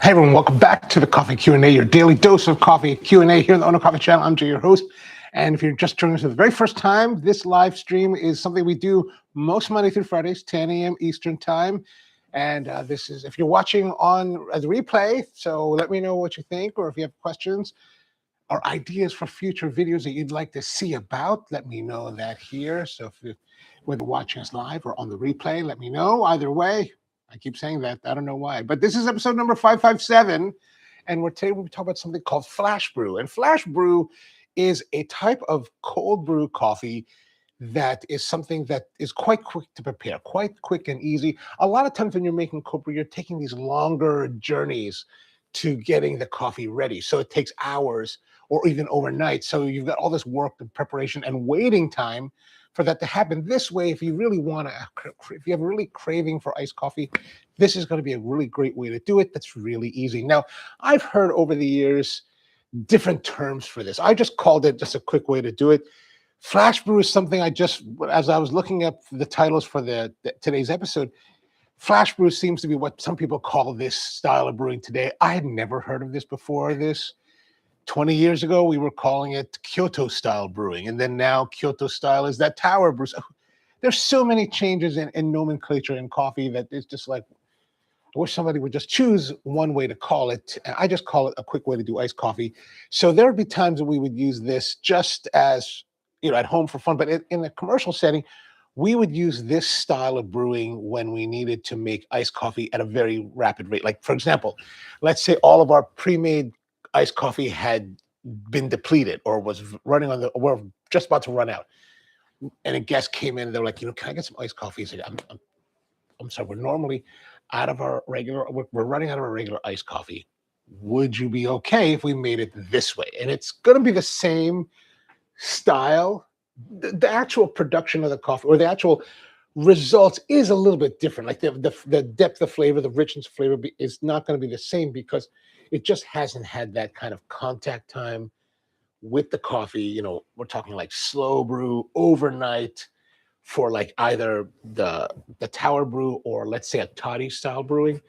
Hey everyone, welcome back to the Coffee Q&A, your daily dose of coffee Q&A here on the Onocoffee channel. I'm Jay, your host. And if you're just joining us for the very first time, this live stream is something we do most Monday through Fridays, 10 a.m. Eastern time. And this is, if you're watching on as a replay, so let me know what you think, or if you have questions or ideas for future videos that you'd like to see about, let me know that here. So if you're whether watching us live or on the replay, let me know. Either way, I keep saying that. I don't know why. But this is episode number 557. And today we'll be talking about something called flash brew. And flash brew is a type of cold brew coffee that is something that is quite quick to prepare, quite quick and easy. A lot of times when you're making cold brew, you're taking these longer journeys to getting the coffee ready. So it takes hours or even overnight. So you've got all this work and preparation and waiting time for that to happen. This way, if you really want to, if you have a really craving for iced coffee, this is going to be a really great way to do it. That's really easy. Now, I've heard over the years different terms for this. I just called it just a quick way to do it. Flash brew is something I just, as I was looking up the titles for today's episode, flash brew seems to be what some people call this style of brewing today. I had never heard of this before this. 20 years ago, we were calling it Kyoto style brewing. And then now Kyoto style is that tower brew. So there's so many changes in nomenclature in coffee that it's just like, I wish somebody would just choose one way to call it. I just call it a quick way to do iced coffee. So there would be times that we would use this just as, at home for fun. But in a commercial setting, we would use this style of brewing when we needed to make iced coffee at a very rapid rate. Like, for example, let's say all of our pre-made iced coffee had been depleted or was running on we're just about to run out. And a guest came in and they're like, can I get some iced coffee? He said, I'm sorry, we're normally out of our regular, we're running out of our regular iced coffee. Would you be okay if we made it this way? And it's going to be the same style. The actual production of the coffee or the actual results is a little bit different. Like the depth of flavor, the richness of flavor is not going to be the same because it just hasn't had that kind of contact time with the coffee. We're talking like slow brew overnight for like either the tower brew or let's say a toddy style brewing.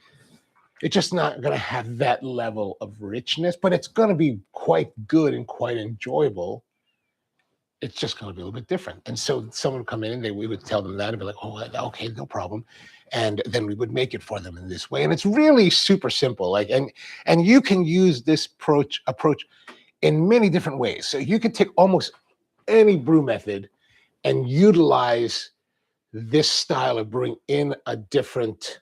It's just not going to have that level of richness, but it's going to be quite good and quite enjoyable. It's just going to be a little bit different. And so someone would come in and we would tell them that and be like, oh, okay, no problem. And then we would make it for them in this way. And it's really super simple. And you can use this approach in many different ways. So you could take almost any brew method and utilize this style of brewing in a different,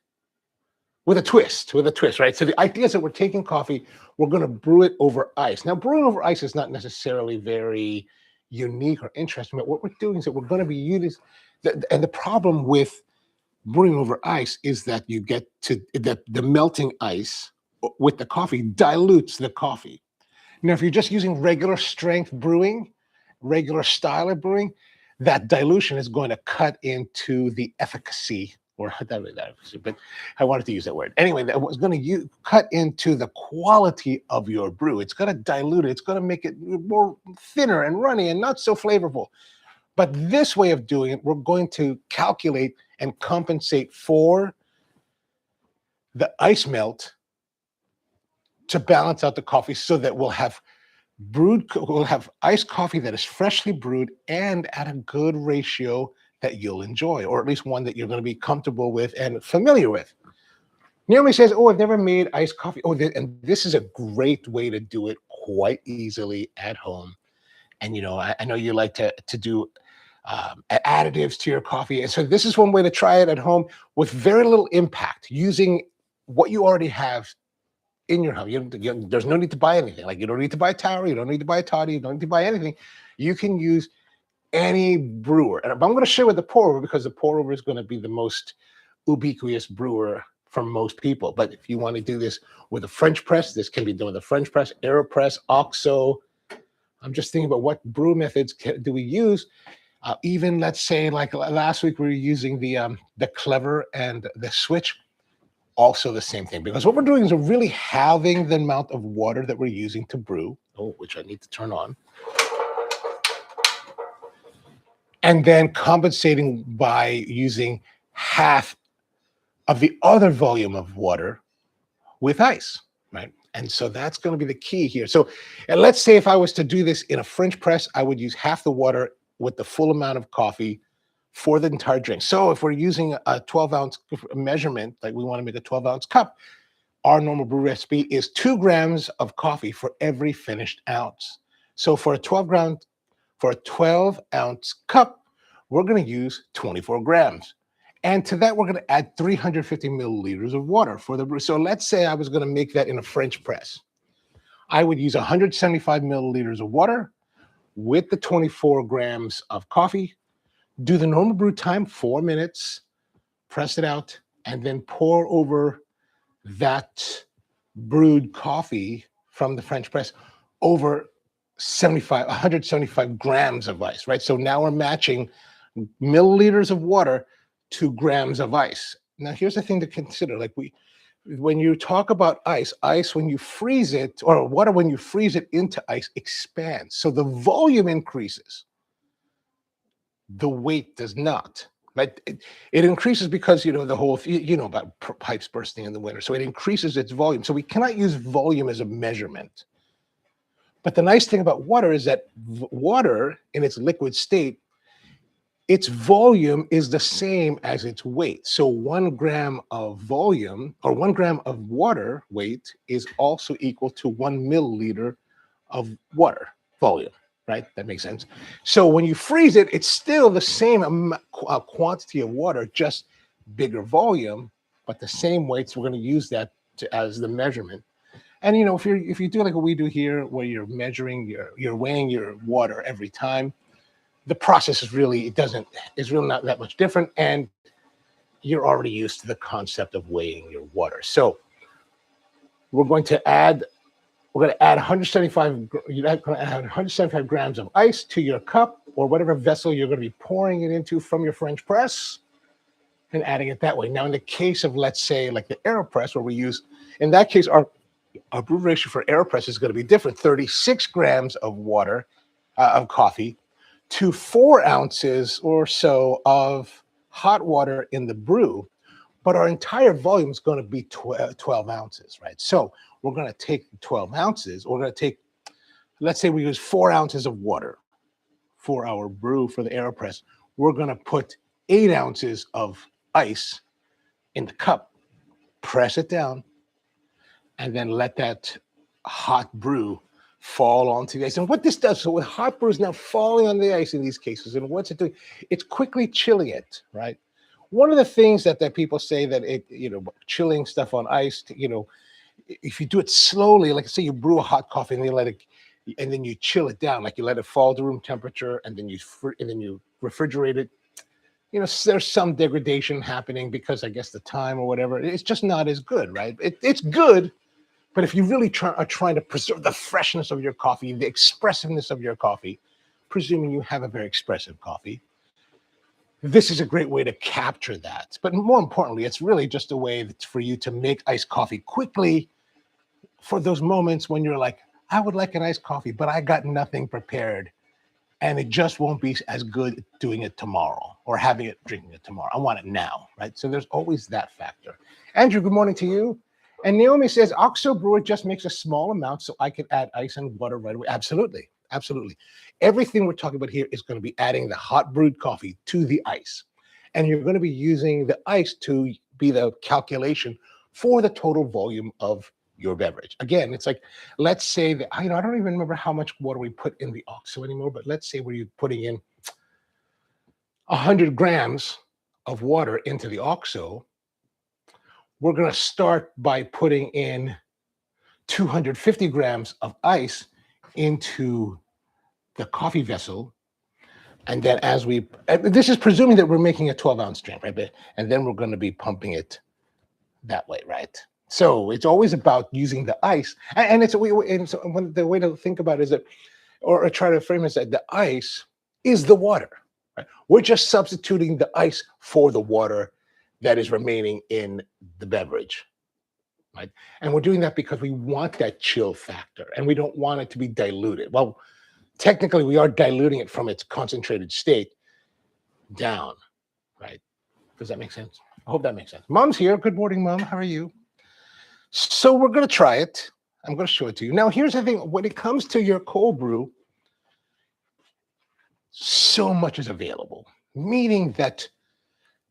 with a twist, right? So the idea is that we're taking coffee, we're going to brew it over ice. Now, brewing over ice is not necessarily very unique or interesting, but what we're doing is that we're going to be using, and the problem with brewing over ice is that you get to the melting ice with the coffee dilutes the coffee. Now, if you're just using regular strength brewing, regular style of brewing, that dilution is going to cut into the efficacy, or not really that efficacy, but I wanted to use that word. Anyway, that was going to cut into the quality of your brew. It's going to dilute it. It's going to make it more thinner and runny and not so flavorful. But this way of doing it, we're going to calculate and compensate for the ice melt to balance out the coffee so that we'll have iced coffee that is freshly brewed and at a good ratio that you'll enjoy, or at least one that you're going to be comfortable with and familiar with. Naomi says, oh, I've never made iced coffee. Oh, and this is a great way to do it quite easily at home. And, I know you like to do additives to your coffee. And so this is one way to try it at home with very little impact, using what you already have in your home. There's no need to buy anything. Like, you don't need to buy a tower, you don't need to buy a toddy, you don't need to buy anything. You can use any brewer. And I'm going to share with the pour over because the pour over is going to be the most ubiquitous brewer for most people. But if you want to do this with a French press, this can be done with a French press, AeroPress, OXO. I'm just thinking about what brew methods do we use. Even let's say like last week we were using the Clever and the Switch. Also the same thing, because what we're doing is we're really halving the amount of water that we're using to brew, which I need to turn on, and then compensating by using half of the other volume of water with ice. right? And so that's going to be the key here. So, and let's say if I was to do this in a French press, I would use half the water with the full amount of coffee for the entire drink. So if we're using a 12-ounce measurement, like we want to make a 12-ounce cup, our normal brew recipe is 2 grams of coffee for every finished ounce. So for a 12-ounce cup, we're going to use 24 grams. And to that, we're going to add 350 milliliters of water for the brew. So let's say I was going to make that in a French press. I would use 175 milliliters of water with the 24 grams of coffee, do the normal brew time, 4 minutes, press it out, and then pour over that brewed coffee from the French press over 175 grams of ice, right? So now we're matching milliliters of water to grams of ice. Now, here's the thing to consider. Like when you talk about ice, when you freeze it, or water, when you freeze it into ice, expands. So the volume increases. The weight does not. Right? It increases because, the whole, about pipes bursting in the winter. So it increases its volume. So we cannot use volume as a measurement. But the nice thing about water is that water in its liquid state, its volume is the same as its weight. So 1 gram of volume, or 1 gram of water weight, is also equal to 1 milliliter of water volume, right? That makes sense. So when you freeze it, it's still the same quantity of water, just bigger volume, but the same weight. So we're going to use that as the measurement. And if you do like what we do here, where you're measuring, you're weighing your water every time, the process is really not that much different, and you're already used to the concept of weighing your water. So we're going to add 175 grams of ice to your cup or whatever vessel you're going to be pouring it into from your French press, and adding it that way. Now, in the case of, let's say, like the AeroPress, where we use, in that case, our brew ratio for AeroPress is going to be different: 36 grams of water, of coffee, to 4 ounces or so of hot water in the brew, but our entire volume is going to be 12 ounces, right? So we're going to take 12 ounces, let's say we use 4 ounces of water for our brew for the AeroPress. We're going to put 8 ounces of ice in the cup, press it down, and then let that hot brew fall onto the ice. And what this does, so with hot brew is now falling on the ice in these cases, and what's it doing? It's quickly chilling it, right? One of the things that people say that chilling stuff on ice, if you do it slowly, like say you brew a hot coffee and and then you chill it down, like you let it fall to room temperature, and then you refrigerate it. There's some degradation happening because I guess the time or whatever. It's just not as good, right? It's good. But if you really are trying to preserve the freshness of your coffee, the expressiveness of your coffee, presuming you have a very expressive coffee, this is a great way to capture that. But more importantly, it's really just a way for you to make iced coffee quickly for those moments when you're like, I would like an iced coffee, but I got nothing prepared. And it just won't be as good doing it tomorrow or drinking it tomorrow. I want it now, right? So there's always that factor. Andrew, good morning to you. And Naomi says, OXO brewer just makes a small amount so I can add ice and water right away. Absolutely. Absolutely. Everything we're talking about here is going to be adding the hot brewed coffee to the ice. And you're going to be using the ice to be the calculation for the total volume of your beverage. Again, it's like, let's say that, I don't even remember how much water we put in the OXO anymore, but let's say we're putting in 100 grams of water into the OXO. We're going to start by putting in 250 grams of ice into the coffee vessel. And then this is presuming that we're making a 12-ounce drink, right? And then we're going to be pumping it that way, right? So it's always about using the ice. And the way to think about it is that, or try to frame it, is that the ice is the water, right? We're just substituting the ice for the water that is remaining in the beverage, right? And we're doing that because we want that chill factor, and we don't want it to be diluted. Well, technically, we are diluting it from its concentrated state down, right? Does that make sense? I hope that makes sense. Mom's here. Good morning, Mom. How are you? So we're going to try it. I'm going to show it to you. Now, here's the thing. When it comes to your cold brew, so much is available, meaning that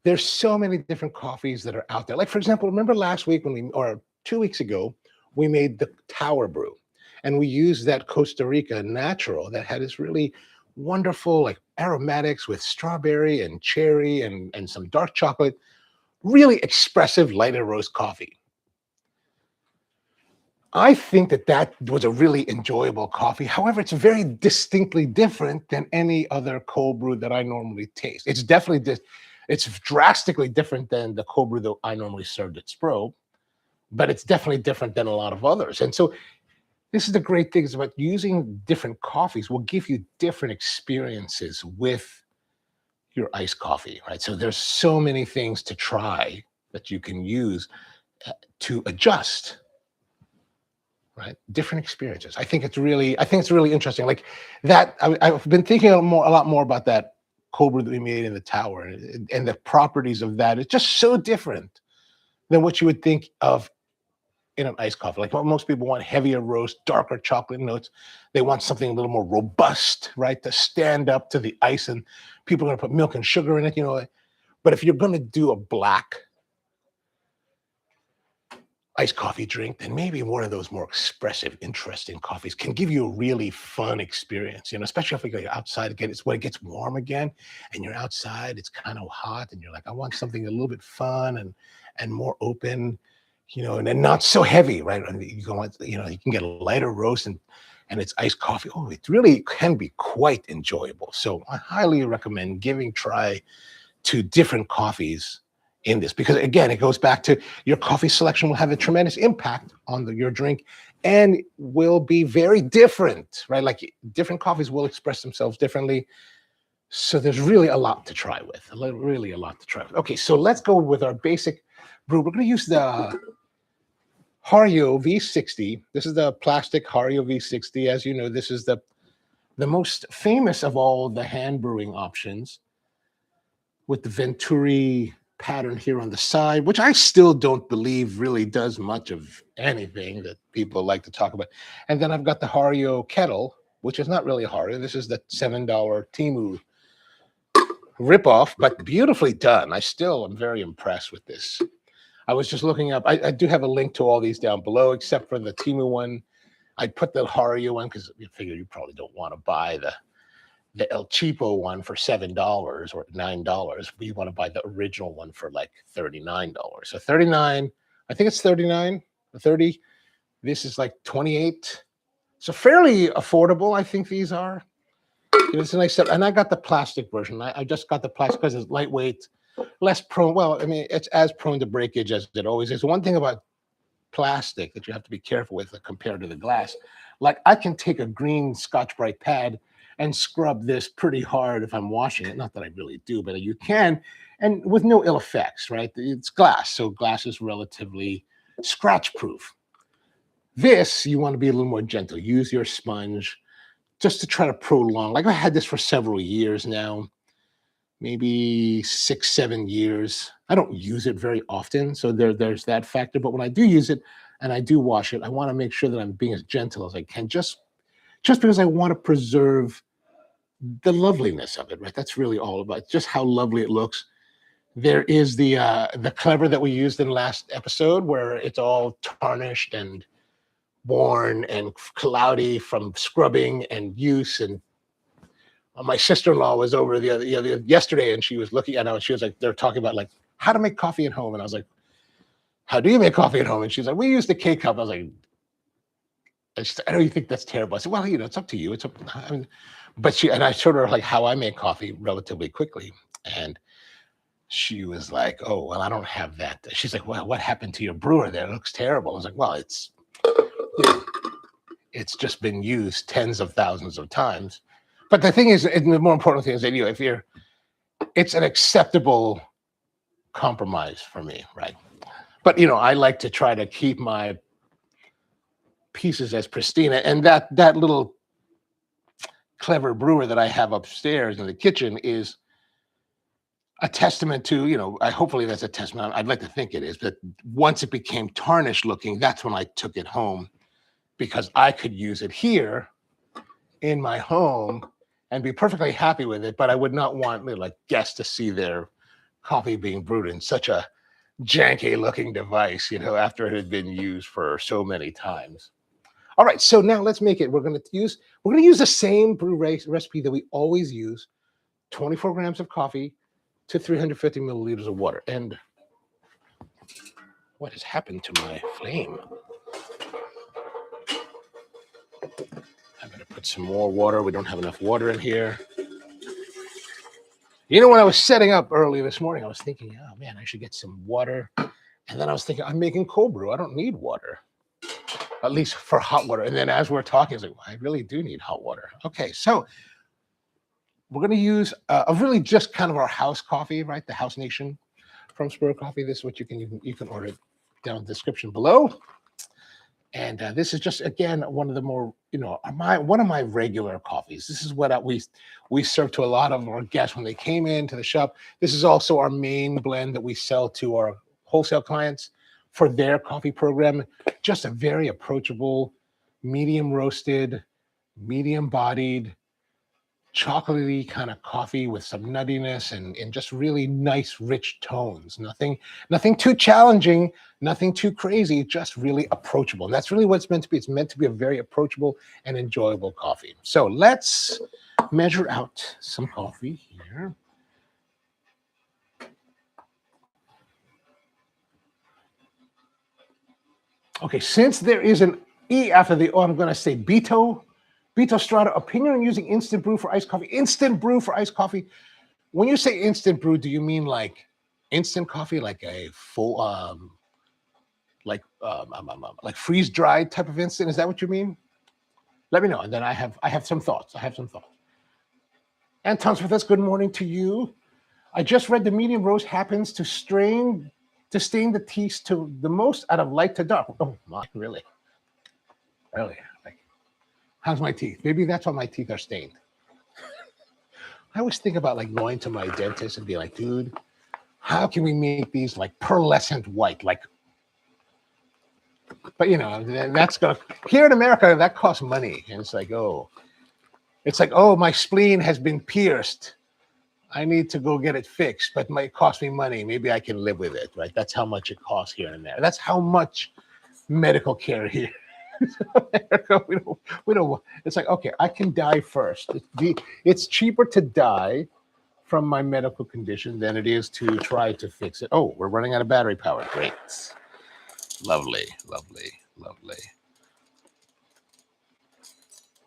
there's so many different coffees that are out there. Like, for example, remember last week or 2 weeks ago, we made the Tower Brew, and we used that Costa Rica natural that had this really wonderful, like aromatics with strawberry and cherry and some dark chocolate, really expressive, lighter roast coffee. I think that was a really enjoyable coffee. However, it's very distinctly different than any other cold brew that I normally taste. It's definitely it's drastically different than the cold brew that I normally served at Spro, but it's definitely different than a lot of others. And so this is the great thing is about using different coffees will give you different experiences with your iced coffee, right? So there's so many things to try that you can use to adjust, right? Different experiences. I think it's really interesting. Like that, I've been thinking a lot more about that cold brew that we made in the Tower and the properties of that. It's just so different than what you would think of in an iced coffee. Like most people want heavier roast, darker chocolate notes. They want something a little more robust, right? To stand up to the ice, and people are going to put milk and sugar in it, But if you're going to do a black iced coffee drink, then maybe one of those more expressive, interesting coffees can give you a really fun experience, especially if we go outside again. It's when it gets warm again and you're outside, it's kind of hot and you're like, I want something a little bit fun and more open, and then not so heavy, right? And you can get a lighter roast and it's iced coffee. Oh, it really can be quite enjoyable. So I highly recommend giving try to different coffees in this, because again, it goes back to your coffee selection will have a tremendous impact on your drink and will be very different, right? Like different coffees will express themselves differently. So there's really a lot to try with, really a lot to try with. Okay, so let's go with our basic brew. We're going to use the Hario V60. This is the plastic Hario V60. As you know, this is the most famous of all the hand brewing options, with the Venturi pattern here on the side, which I still don't believe really does much of anything that people like to talk about. And then I've got the Hario kettle, which is not really a Hario. This is the $7 Temu ripoff, but beautifully done. I still am very impressed with this. I was just looking up. I do have a link to all these down below, except for the Temu one. I put the Hario one because you figure you probably don't want to buy the El Cheapo one for $7 or $9. We want to buy the original one for like $39. So 39, I think it's 39 or 30. This is like 28. So fairly affordable, I think these are. It's a nice set. And I got the plastic version. I just got the plastic because it's lightweight, less prone. Well, I mean, it's as prone to breakage as it always is. One thing about plastic that you have to be careful with compared to the glass, like I can take a green Scotch-Brite pad and scrub this pretty hard if I'm washing it. Not that I really do, but you can, and with no ill effects, right? It's glass, so glass is relatively scratch-proof. This, you want to be a little more gentle. Use your sponge just to try to prolong. Like I had this for several years now, maybe 6, 7 years. I don't use it very often, so there's that factor. But when I do use it and I do wash it, I want to make sure that I'm being as gentle as I can, just because I want to preserve the loveliness of it, right? That's really all about just how lovely it looks. There is the clever that we used in last episode where it's all tarnished and worn and cloudy from scrubbing and use. And my sister-in-law was over the other yesterday, and she was looking at it, and she was like, they're talking about like how to make coffee at home. And I was like, how do you make coffee at home? And she's like, we use the K-cup. I was like, I don't think that's terrible. I said, well, it's up to you. It's up. I mean, and I showed her like how I make coffee relatively quickly. And she was like, oh, well, I don't have that. She's like, well, what happened to your brewer there? It looks terrible. I was like, well, it's just been used tens of thousands of times. But the thing is, the more important thing is that it's an acceptable compromise for me, right? But I like to try to keep my pieces as pristine, and that little clever brewer that I have upstairs in the kitchen is a testament to, hopefully that's a testament. I'd like to think it is, but once it became tarnished looking, that's when I took it home because I could use it here in my home and be perfectly happy with it. But I would not want like guests to see their coffee being brewed in such a janky looking device, after it had been used for so many times. All right, so now let's make it. We're going to use the same brew recipe that we always use: 24 grams of coffee to 350 milliliters of water. And what has happened to my flame? I'm going to put some more water. We don't have enough water in here. When I was setting up early this morning, I was thinking, oh man, I should get some water. And then I was thinking, I'm making cold brew. I don't need water, at least for hot water. And then as we're talking, I was like, well, I really do need hot water. Okay, so we're going to use a really just kind of our house coffee, right? The House Nation from Spur Coffee. This is what you can order down in the description below. And this is just, again, one of the more, one of my regular coffees. This is what we serve to a lot of our guests when they came into the shop. This is also our main blend that we sell to our wholesale clients for their coffee program. Just a very approachable, medium roasted, medium bodied, chocolatey kind of coffee with some nuttiness and just really nice, rich tones. Nothing too challenging, nothing too crazy, just really approachable. And that's really what it's meant to be. It's meant to be a very approachable and enjoyable coffee. So let's measure out some coffee here. Okay, since there is an E after the O, I'm going to say Beto Strata, opinion on using instant brew for iced coffee. Instant brew for iced coffee. When you say instant brew, do you mean like instant coffee, like a full, like freeze dried type of instant? Is that what you mean? Let me know, and then I have some thoughts. Anton's with us. Good morning to you. I just read the medium roast happens to stain the teeth to the most out of light to dark. Oh my, really? Like, how's my teeth? Maybe that's why my teeth are stained. I always think about like going to my dentist and be like, dude, how can we make these like pearlescent white? Like, but that's gonna, here in America, that costs money. And it's like, oh, my spleen has been pierced. I need to go get it fixed, but it might cost me money. Maybe I can live with it, right? That's how much it costs here in America. That's how much medical care here. America, we don't. It's like, okay, I can die first. It's cheaper to die from my medical condition than it is to try to fix it. Oh, we're running out of battery power. Great, lovely.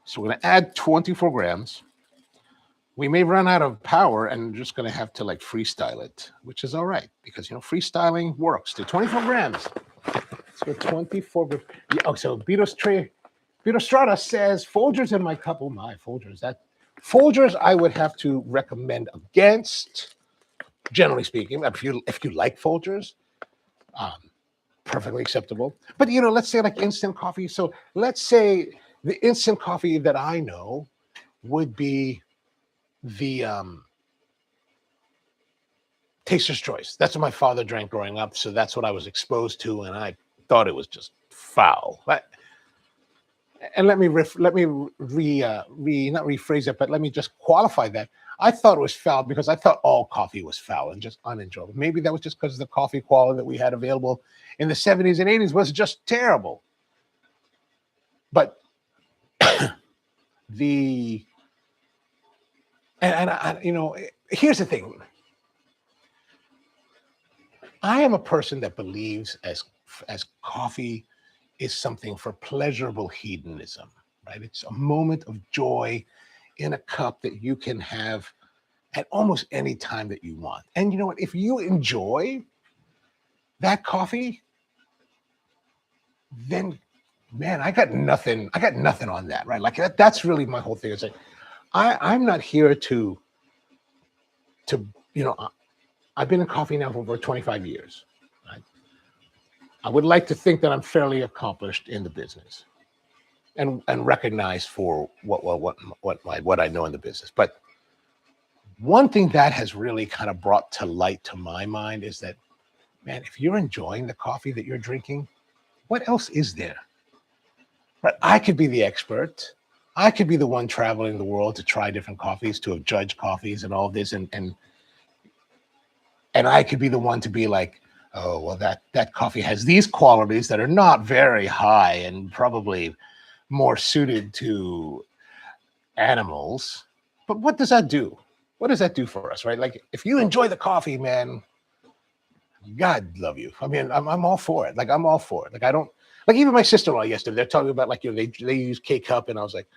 So we're going to add 24 grams. We may run out of power and just going to have to like freestyle it, which is all right because freestyling works. To 24 grams. So 24. Oh, so Beto Strata says Folgers in my cup. Oh my, Folgers I would have to recommend against. Generally speaking, if you like Folgers, perfectly acceptable. But let's say like instant coffee. So let's say the instant coffee that I know would be the Taster's Choice. That's what my father drank growing up, so that's what I was exposed to, and I thought it was just foul. And let me not rephrase it, but let me just qualify that. I thought it was foul because I thought all coffee was foul and just unenjoyable. Maybe that was just because the coffee quality that we had available in the 70s and 80s was just terrible. But here's the thing. I am a person that believes as coffee is something for pleasurable hedonism, right? It's a moment of joy in a cup that you can have at almost any time that you want. And you know what? If you enjoy that coffee, then man, I got nothing on that, right? Like that's really my whole thing. It's like I'm not here to I've been in coffee now for over 25 years. Right? I would like to think that I'm fairly accomplished in the business and recognized for what I know in the business. But one thing that has really kind of brought to light to my mind is that, man, if you're enjoying the coffee that you're drinking, what else is there? Right? I could be the expert. I could be the one traveling the world to try different coffees, to have judged coffees and all this, and I could be the one to be like, oh, well, that coffee has these qualities that are not very high and probably more suited to animals. But what does that do? What does that do for us, right? Like, if you enjoy the coffee, man, God love you. I mean, I'm all for it. Like, I'm all for it. Like, I don't like, even my sister-in-law yesterday, they're talking about, like, they use K-cup, and I was like,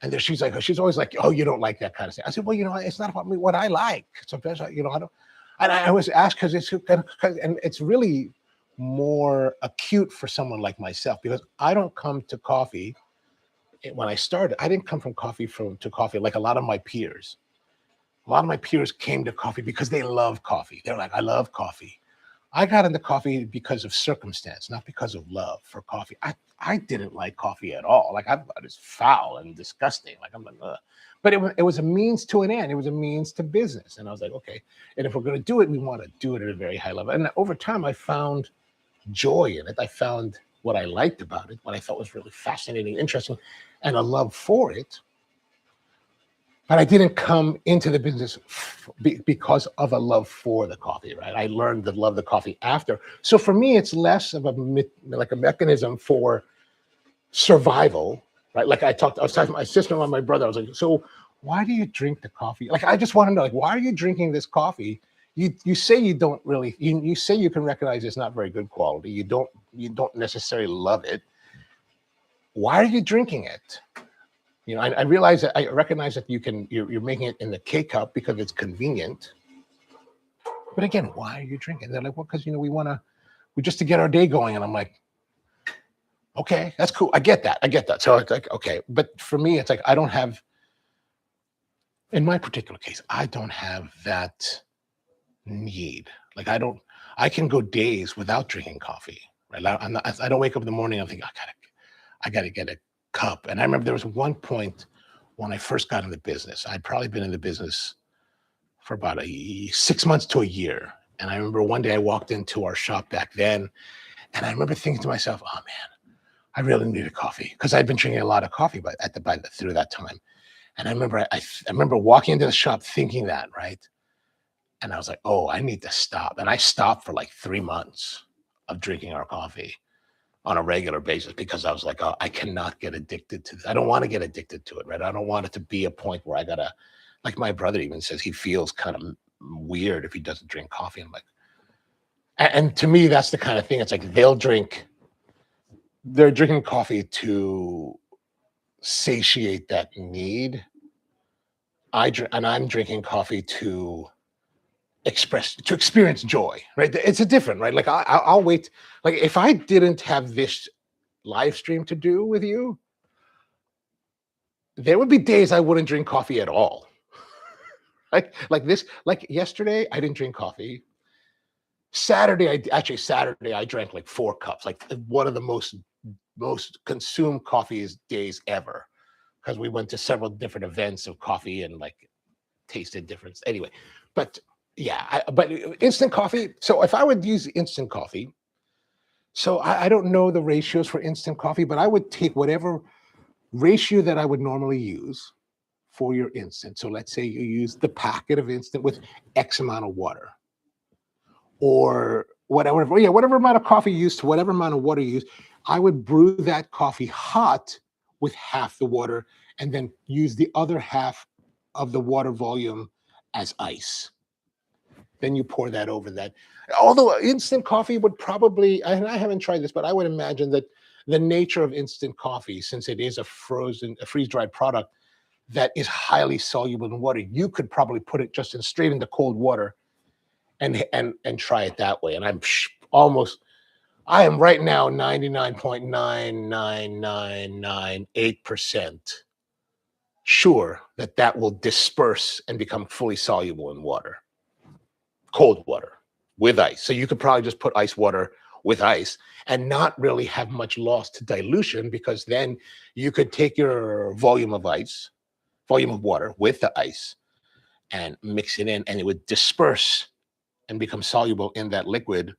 and then she's always like, oh, you don't like that kind of thing. I said, well, it's not about me what I like. Sometimes I don't. And I was asked because and it's really more acute for someone like myself, because I don't come to coffee. When I started, I didn't come from coffee to coffee like a lot of my peers. A lot of my peers came to coffee because they love coffee. They're like, I love coffee. I got into coffee because of circumstance, not because of love for coffee. I didn't like coffee at all. Like, I thought it's foul and disgusting. Like, I'm like, ugh. But it was a means to an end. It was a means to business. And I was like, okay. And if we're going to do it, we want to do it at a very high level. And over time, I found joy in it. I found what I liked about it, what I thought was really fascinating, interesting, and a love for it. But I didn't come into the business because of a love for the coffee, right? I learned to love the coffee after. So for me, it's less of a mechanism for survival, right? Like, I was talking to my sister-in-law, my brother. I was like, so why do you drink the coffee? Like, I just want to know, like, why are you drinking this coffee? You say you don't really, you say you can recognize it's not very good quality. You don't necessarily love it. Why are you drinking it? I realize that I recognize that you're making it in the K cup because it's convenient. But again, why are you drinking? They're like, well, because we just to get our day going. And I'm like, okay, that's cool. I get that. So it's like, okay. But for me, it's like, in my particular case, I don't have that need. Like, I can go days without drinking coffee. Right? I don't wake up in the morning and think, I gotta get a cup. And I remember there was one point when I first got into business. I'd probably been in the business for about 6 months to a year. And I remember one day I walked into our shop back then, and I remember thinking to myself, oh man, I really need a coffee, because I'd been drinking a lot of coffee through that time. And I remember I remember walking into the shop thinking that, right? And I was like, oh, I need to stop. And I stopped for like 3 months of drinking our coffee on a regular basis, because I was like, oh, I cannot get addicted to this. I don't want to get addicted to it, right? I don't want it to be a point where I gotta, like, my brother even says he feels kind of weird if he doesn't drink coffee. I'm like, and to me, that's the kind of thing. It's like they're drinking coffee to satiate that need. I'm drinking coffee to experience joy, right? It's a different, right? Like, I'll wait. Like, if I didn't have this live stream to do with you, there would be days I wouldn't drink coffee at all. Like yesterday, I didn't drink coffee. Saturday, I drank like 4 cups, like one of the most consumed coffee days ever, because we went to several different events of coffee and like tasted difference. Anyway, but yeah, but instant coffee. So if I would use instant coffee, so I don't know the ratios for instant coffee, but I would take whatever ratio that I would normally use for your instant. So let's say you use the packet of instant with X amount of water, or whatever amount of coffee you use to whatever amount of water you use. I would brew that coffee hot with half the water, and then use the other half of the water volume as ice. Then you pour that over that. Although instant coffee would probably, and I haven't tried this, but I would imagine that the nature of instant coffee, since it is a freeze-dried product that is highly soluble in water, you could probably put it just straight into cold water and try it that way. And I am right now 99.99998% sure that will disperse and become fully soluble in water. Cold water with ice. So you could probably just put ice water with ice and not really have much loss to dilution, because then you could take your volume of water with the ice, and mix it in, and it would disperse and become soluble in that liquid,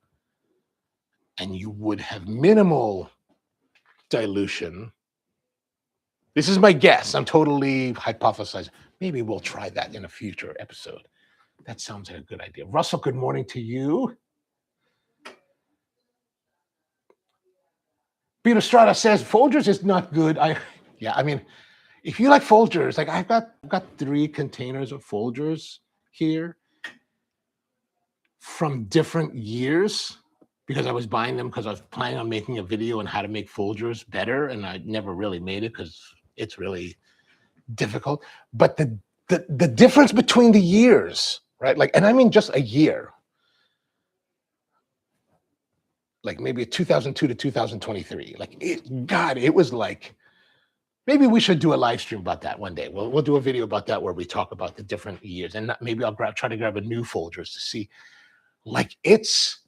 and you would have minimal dilution. This is my guess. I'm totally hypothesizing. Maybe we'll try that in a future episode. That sounds like a good idea. Russell, good morning to you. Peter Strada says Folgers is not good. I mean, if you like Folgers, like I've got 3 containers of Folgers here from different years because I was buying them because I was planning on making a video on how to make Folgers better, and I never really made it because it's really difficult. But the difference between the years, right? Like, and I mean just a year, like maybe 2002 to 2023. Like, it was like, maybe we should do a live stream about that one day. We'll do a video about that where we talk about the different years, and maybe I'll try to grab a new Folgers to see. Like, it's,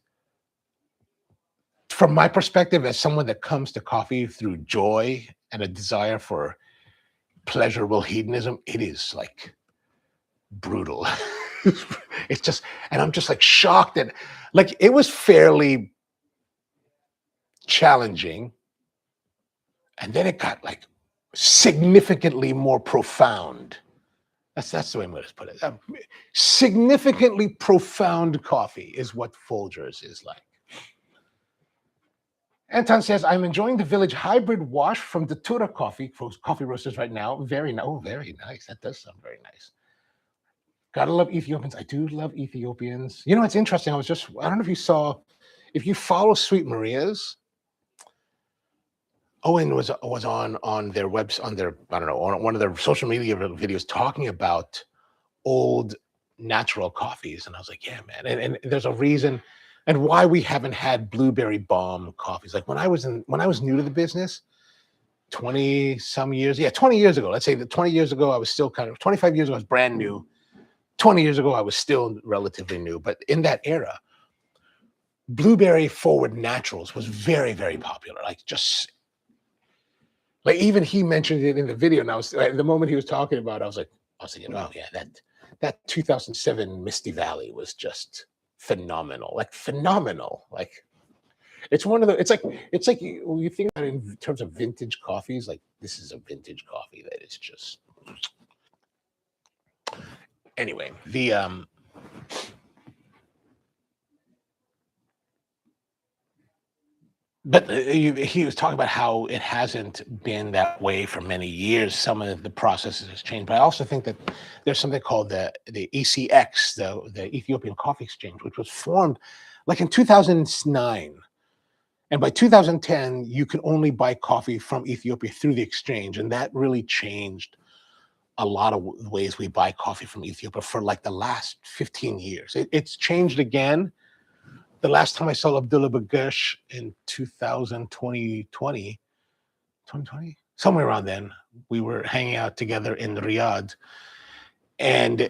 from my perspective as someone that comes to coffee through joy and a desire for pleasurable hedonism, it is like brutal. It's just, and I'm just like shocked that, like, it was fairly challenging, and then it got like significantly more profound. That's the way I'm going to put it. Significantly profound coffee is what Folgers is like. Anton says, I'm enjoying the Village Hybrid Wash from Datura Coffee, coffee roasters right now. Very nice. That does sound very nice. Gotta love Ethiopians. I do love Ethiopians. You know, it's interesting. I don't know if you saw, if you follow Sweet Maria's, Owen was on their website, on their, I don't know, on one of their social media videos talking about old natural coffees. And I was like, yeah, man. And there's a reason and why we haven't had blueberry bomb coffees. Like when I was new to the business, 20 some years, 20 years ago, let's say that 20 years ago, I was still 25 years ago, I was brand new. 20 years ago, I was still relatively new. But in that era, blueberry forward naturals was very, very popular. Like, just like, even he mentioned it in the video. And I was, the moment he was talking about it, I was thinking, oh yeah, that 2007 Misty Valley was just phenomenal. Like, it's one of the, it's like when you think about it in terms of vintage coffees, like, this is a vintage coffee that is just, anyway, but he was talking about how it hasn't been that way for many years. Some of the processes has changed, but I also think that there's something called the ECX, the Ethiopian Coffee Exchange, which was formed like in 2009. And by 2010, you could only buy coffee from Ethiopia through the exchange. And that really changed a lot of ways we buy coffee from Ethiopia for like the last 15 years. It's changed again. The last time I saw Abdullah Bagush in 2020, somewhere around then, we were hanging out together in Riyadh. And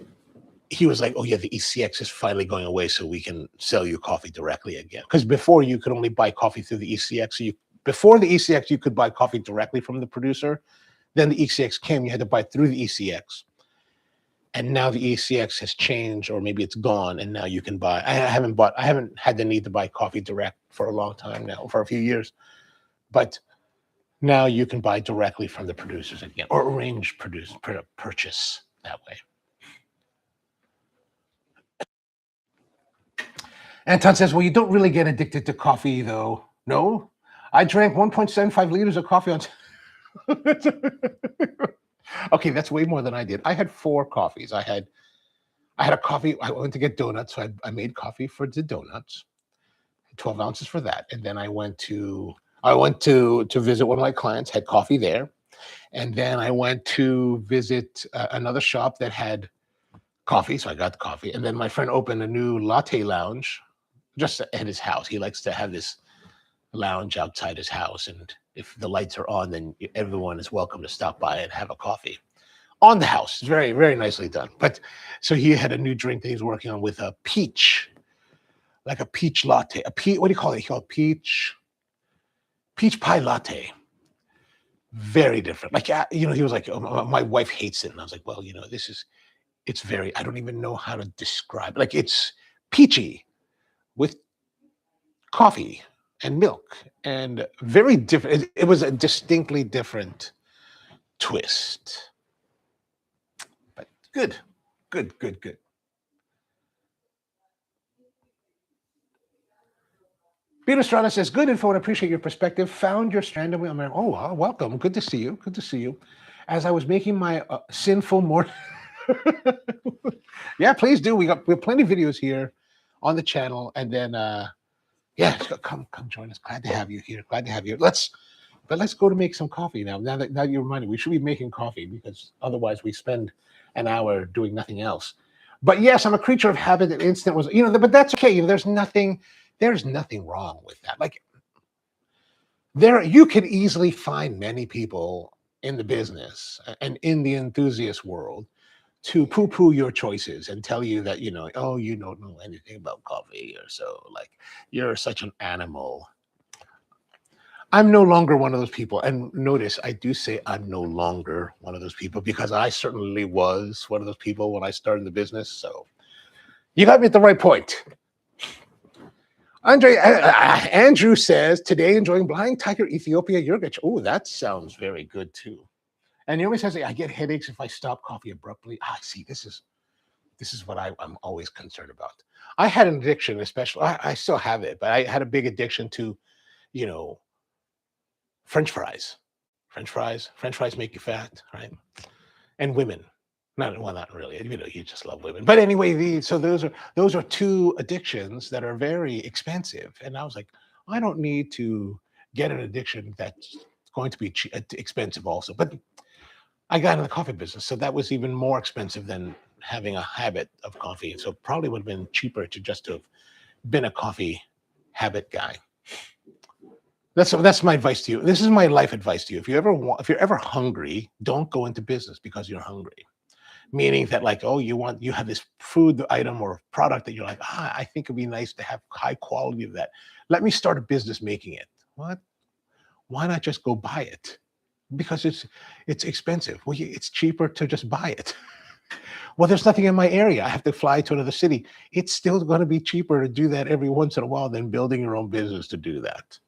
he was like, oh yeah, the ECX is finally going away, so we can sell you coffee directly again. Because before, you could only buy coffee through the ECX. So before the ECX, you could buy coffee directly from the producer. Then the ECX came, you had to buy through the ECX. And now the ECX has changed, or maybe it's gone, and now you can buy. I haven't had the need to buy coffee direct for a long time now, for a few years. But now you can buy directly from the producers again, or arrange purchase that way. Anton says, well, you don't really get addicted to coffee, though. No, I drank 1.75 liters of coffee on. Okay, that's way more than I did. I had 4 coffees. I had a coffee. I went to get donuts, so I made coffee for the donuts, 12 ounces for that. And then I went to visit one of my clients, had coffee there. And then I went to visit another shop that had coffee, so I got coffee. And then my friend opened a new latte lounge just at his house. He likes to have this lounge outside his house, and if the lights are on, then everyone is welcome to stop by and have a coffee on the house. It's very, very nicely done. But so he had a new drink that he's working on with a peach, like a peach latte. What do you call it? He called it peach pie latte. Very different. Like, he was like, oh, my wife hates it. And I was like, well, this is, It's very, I don't even know how to describe it. Like it's peachy with coffee and milk and very different. It was a distinctly different twist, but good, good, good, good. Peter Strada says, good info and appreciate your perspective. Found your strand. I'm like, oh, well, welcome. Good to see you. Good to see you. As I was making my sinful morning. Yeah, please do. We have plenty of videos here on the channel. And then, yeah, come join us. Glad to have you here. Glad to have you. Let's go to make some coffee now. Now you reminded me, we should be making coffee because otherwise we spend an hour doing nothing else. But yes, I'm a creature of habit. And instant was, but that's okay. There's nothing wrong with that. Like you could easily find many people in the business and in the enthusiast world to poo-poo your choices and tell you that, oh, you don't know anything about coffee, or so like you're such an animal. I'm no longer one of those people. And notice I do say I'm no longer one of those people because I certainly was one of those people when I started the business. So you got me at the right point. Andrew says, today enjoying Blind Tiger Ethiopia yogurt. Oh, that sounds very good too. And he always says, I get headaches if I stop coffee abruptly. See, this is what I'm always concerned about. I had an addiction, especially, I still have it, but I had a big addiction to, French fries. French fries make you fat, right? And women. Not really. You just love women. But anyway, so those are two addictions that are very expensive. And I was like, I don't need to get an addiction that's going to be expensive also. But I got in the coffee business, so that was even more expensive than having a habit of coffee. So probably would have been cheaper to just have been a coffee habit guy. That's my advice to you. This is my life advice to you. If you're ever hungry, don't go into business because you're hungry. Meaning that, like, oh, you have this food item or product that you're like, I think it'd be nice to have high quality of that. Let me start a business making it. What? Why not just go buy it? Because it's expensive. Well, it's cheaper to just buy it. Well, there's nothing in my area. I have to fly to another city. It's still going to be cheaper to do that every once in a while than building your own business to do that.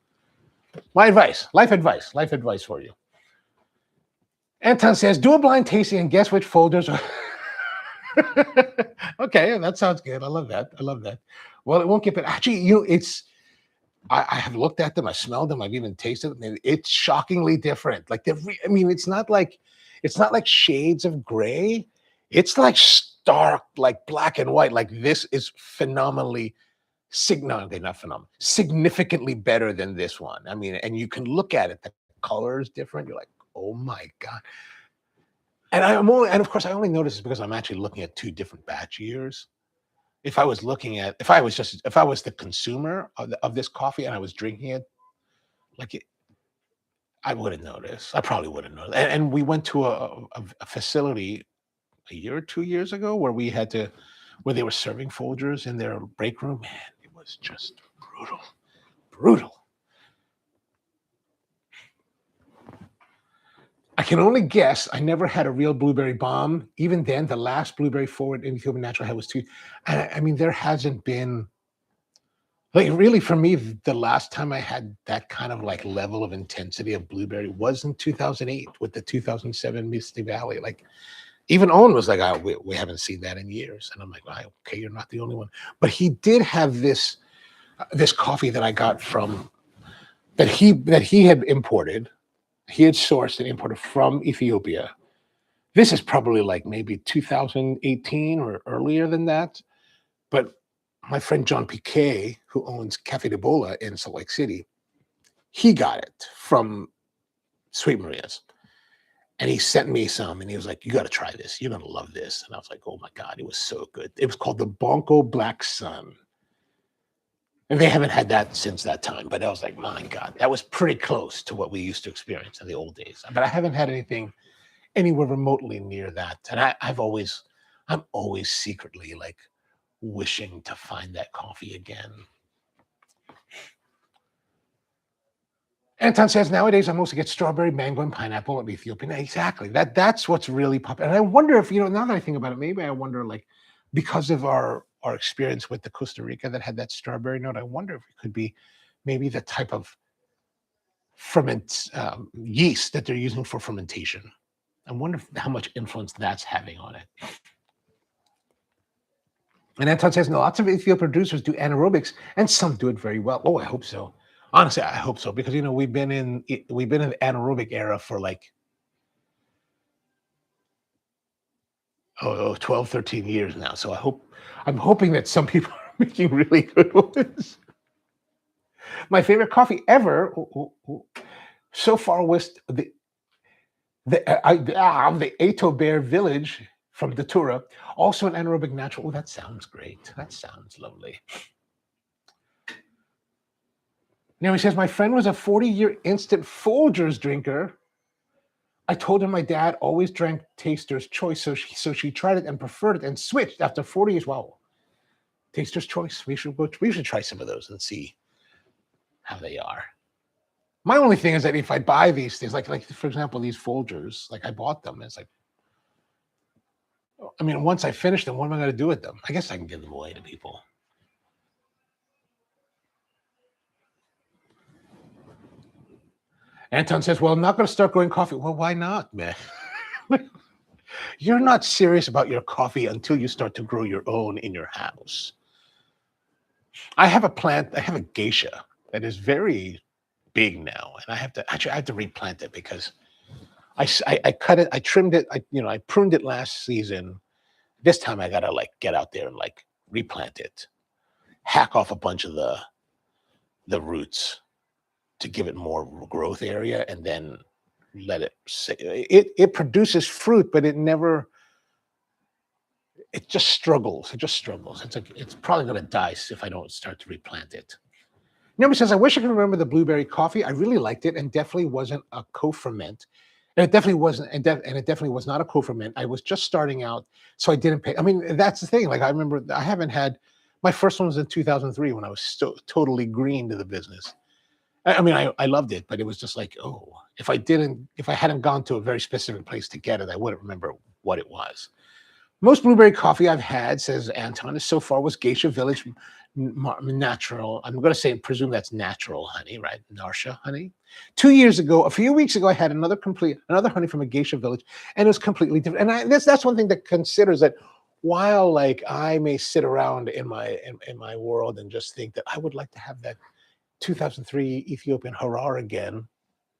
My advice, life advice for you. Anton says, do a blind tasting and guess which folders are. Okay, that sounds good. I love that. Well, it won't get better. Actually, I have looked at them, I smelled them, I've even tasted them, and it's shockingly different. Like it's not like shades of gray. It's like stark, like black and white. Like this is phenomenally significantly better than this one. I mean, and you can look at it, the color is different. You're like, oh my God. And of course I only notice this because I'm actually looking at two different batch years. If I was the consumer of this coffee and I was drinking it, I wouldn't notice. I probably wouldn't notice. And we went to a facility a year or 2 years ago where they were serving Folgers in their break room. Man, it was just brutal. I can only guess. I never had a real blueberry bomb. Even then, the last blueberry forward in Ethiopian Natural had was two. I mean, there hasn't been, like, really, for me, the last time I had that kind of like level of intensity of blueberry was in 2008 with the 2007 Misty Valley. Like, even Owen was like, oh, we haven't seen that in years. And I'm like, oh, okay, you're not the only one. But he did have this coffee that I got from, that he had imported. He had sourced and imported from Ethiopia. This is probably like maybe 2018 or earlier than that. But my friend John Piquet, who owns Cafe de Bola in Salt Lake City, he got it from Sweet Maria's. And he sent me some, and he was like, you got to try this. You're going to love this. And I was like, oh my God, it was so good. It was called the Bonko Black Sun. And they haven't had that since that time. But I was like, my God, that was pretty close to what we used to experience in the old days. But I haven't had anything anywhere remotely near that. And I'm always secretly like wishing to find that coffee again. Anton says, nowadays I mostly get strawberry, mango, and pineapple and Ethiopian. Exactly. That's what's really popular. And I wonder if, now that I think about it, maybe I wonder, like, because of our experience with the Costa Rica that had that strawberry note, I wonder if it could be maybe the type of yeast that they're using for fermentation. I wonder how much influence that's having on it. And Anton says, no, lots of Ethiopian producers do anaerobics, and some do it very well. Oh, I hope so. Honestly, I hope so, because we've been in the anaerobic era for like 12, 13 years now. So I'm hoping that some people are making really good ones. My favorite coffee ever so far was the Ato Bear Village from Datura, also an anaerobic natural. Oh, that sounds great. That sounds lovely. Now he says, my friend was a 40-year instant Folgers drinker. I told her my dad always drank Taster's Choice, so she tried it and preferred it and switched after 40 years. Wow, Taster's Choice. We should try some of those and see how they are. My only thing is that if I buy these things, like for example, these Folgers, like I bought them, it's like, I mean, once I finish them, what am I going to do with them? I guess I can give them away to people. Anton says, well, I'm not going to start growing coffee. Well, why not, man? You're not serious about your coffee until you start to grow your own in your house. I have a geisha that is very big now, and I have to replant it because I cut it, I trimmed it, I pruned it last season. This time I gotta get out there and replant it, hack off a bunch of the roots to give it more growth area, and then let it sit. It produces fruit, but it just struggles. It's probably gonna die if I don't start to replant it. Nobody says, I wish I could remember the blueberry coffee. I really liked it, and definitely wasn't a co-ferment. And it definitely wasn't, and it definitely was not a co-ferment. I was just starting out, so I didn't pay. I mean, that's the thing. Like, I remember I haven't had, my first one was in 2003 when I was totally green to the business. I mean, I loved it, but it was just like, oh, if I hadn't gone to a very specific place to get it, I wouldn't remember what it was. Most blueberry coffee I've had, says Anton, so far was Geisha Village natural. I'm going to presume that's natural honey, right? Narsha honey. A few weeks ago, I had another honey from a Geisha Village, and it was completely different. And that's one thing that considers that while I may sit around in my world and just think that I would like to have that 2003 Ethiopian Harar again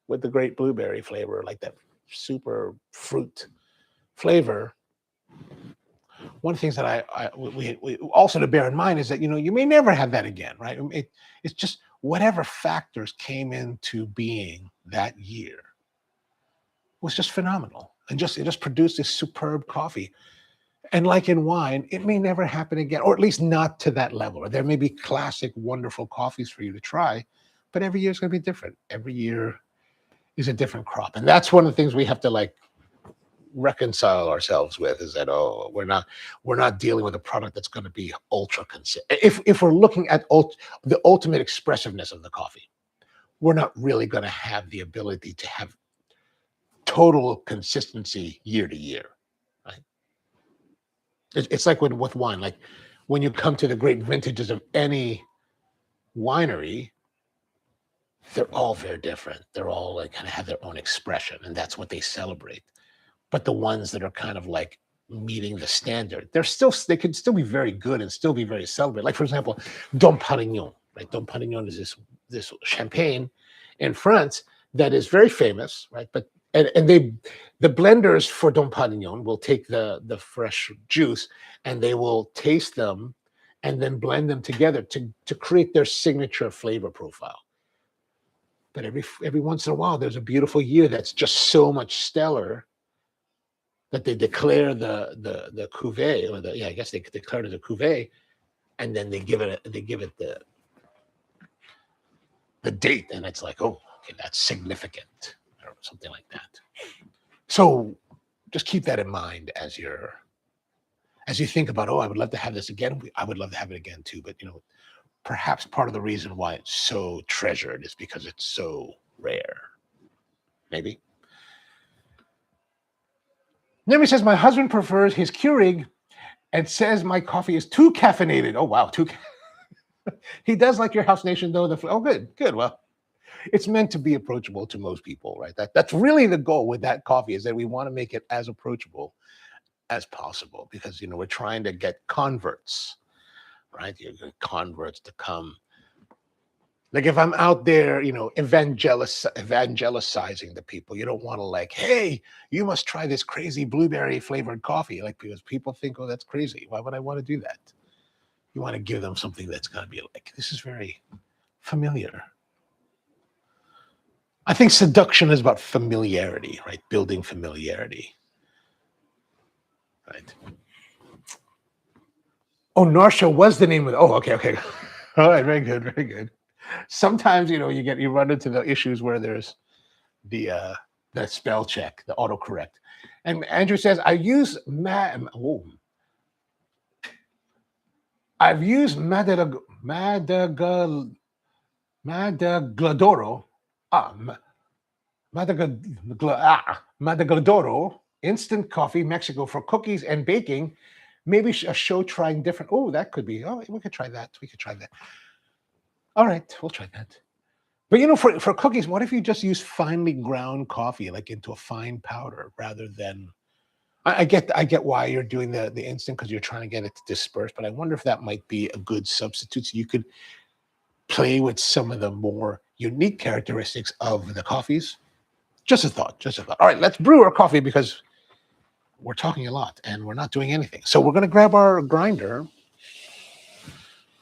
with the great blueberry flavor, like that super fruit flavor. One of the things that we also to bear in mind is that you may never have that again, right? It's just whatever factors came into being that year was just phenomenal, and it just produced this superb coffee. And like in wine, it may never happen again, or at least not to that level. Or there may be classic, wonderful coffees for you to try, but every year is going to be different. Every year is a different crop, and that's one of the things we have to reconcile ourselves with, is that we're not dealing with a product that's going to be ultra consistent. If we're looking at the ultimate expressiveness of the coffee, we're not really going to have the ability to have total consistency year to year, right? It's like with wine, like when you come to the great vintages of any winery, they're all very different. They're all kind of have their own expression, and that's what they celebrate. But the ones that are kind of meeting the standard, they could still be very good and still be very celebrated. Like, for example, Dom Perignon, right? Dom Perignon is this champagne in France that is very famous, right? But the blenders for Dom Perignon will take the fresh juice and they will taste them and then blend them together to create their signature flavor profile. But every once in a while, there's a beautiful year that's just so much stellar that they declare the cuvée, or I guess they declare it a cuvée, and then they give it the date, and it's like, oh, okay, that's significant, or something like that. So just keep that in mind as you think about, I would love to have this again. I would love to have it again too, but perhaps part of the reason why it's so treasured is because it's so rare. maybe. Nemi says, my husband prefers his Keurig and says my coffee is too caffeinated. Oh, wow. He does like your House Nation, though. Oh, good. Well, it's meant to be approachable to most people, right? That's really the goal with that coffee, is that we want to make it as approachable as possible, because, we're trying to get converts, right? You get converts to come. Like if I'm out there, evangelizing the people, you don't want to like, hey, you must try this crazy blueberry flavored coffee, like, because people think, oh, that's crazy. Why would I want to do that? You want to give them something that's going to be like, this is very familiar. I think seduction is about familiarity, right? Building familiarity, right? Oh, Narsha was the name of. Oh, okay. All right, very good. Sometimes you run into the issues where there's the spell check, the autocorrect. And Andrew says, I've used Madagladoro. Madagladoro instant coffee, Mexico, for cookies and baking. Maybe a show trying different. Oh, that could be. Oh, we could try that. All right, we'll try that. But for cookies, what if you just use finely ground coffee, like into a fine powder, rather than? I get why you're doing the instant, because you're trying to get it to disperse. But I wonder if that might be a good substitute, so you could play with some of the more unique characteristics of the coffees. Just a thought. All right, let's brew our coffee, because we're talking a lot and we're not doing anything. So we're going to grab our grinder.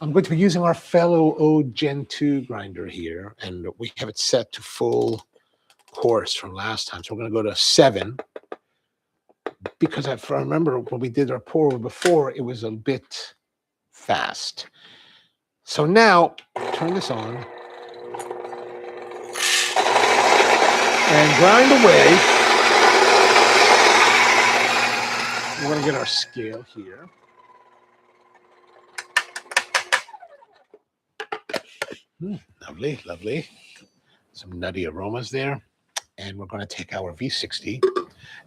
I'm going to be using our fellow O Gen 2 grinder here, and we have it set to full course from last time. So we're going to go to 7, because I remember when we did our pour before, it was a bit fast. So now, turn this on and grind away. We're going to get our scale here. Lovely. Some nutty aromas there. And we're going to take our V60.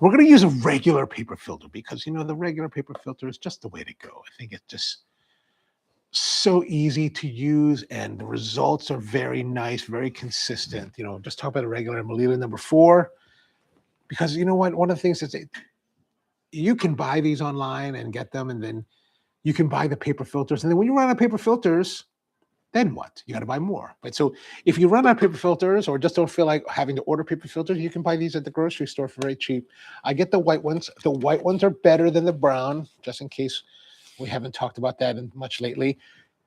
We're going to use a regular paper filter, because, the regular paper filter is just the way to go. I think it's just so easy to use, and the results are very nice, very consistent. Just talk about a regular Melilla number 4, because you know what? One of the things is you can buy these online and get them, and then you can buy the paper filters. And then when you run out of paper filters, then what? You got to buy more, right? So if you run out of paper filters, or just don't feel like having to order paper filters, you can buy these at the grocery store for very cheap. I get the white ones. The white ones are better than the brown, just in case we haven't talked about that much lately.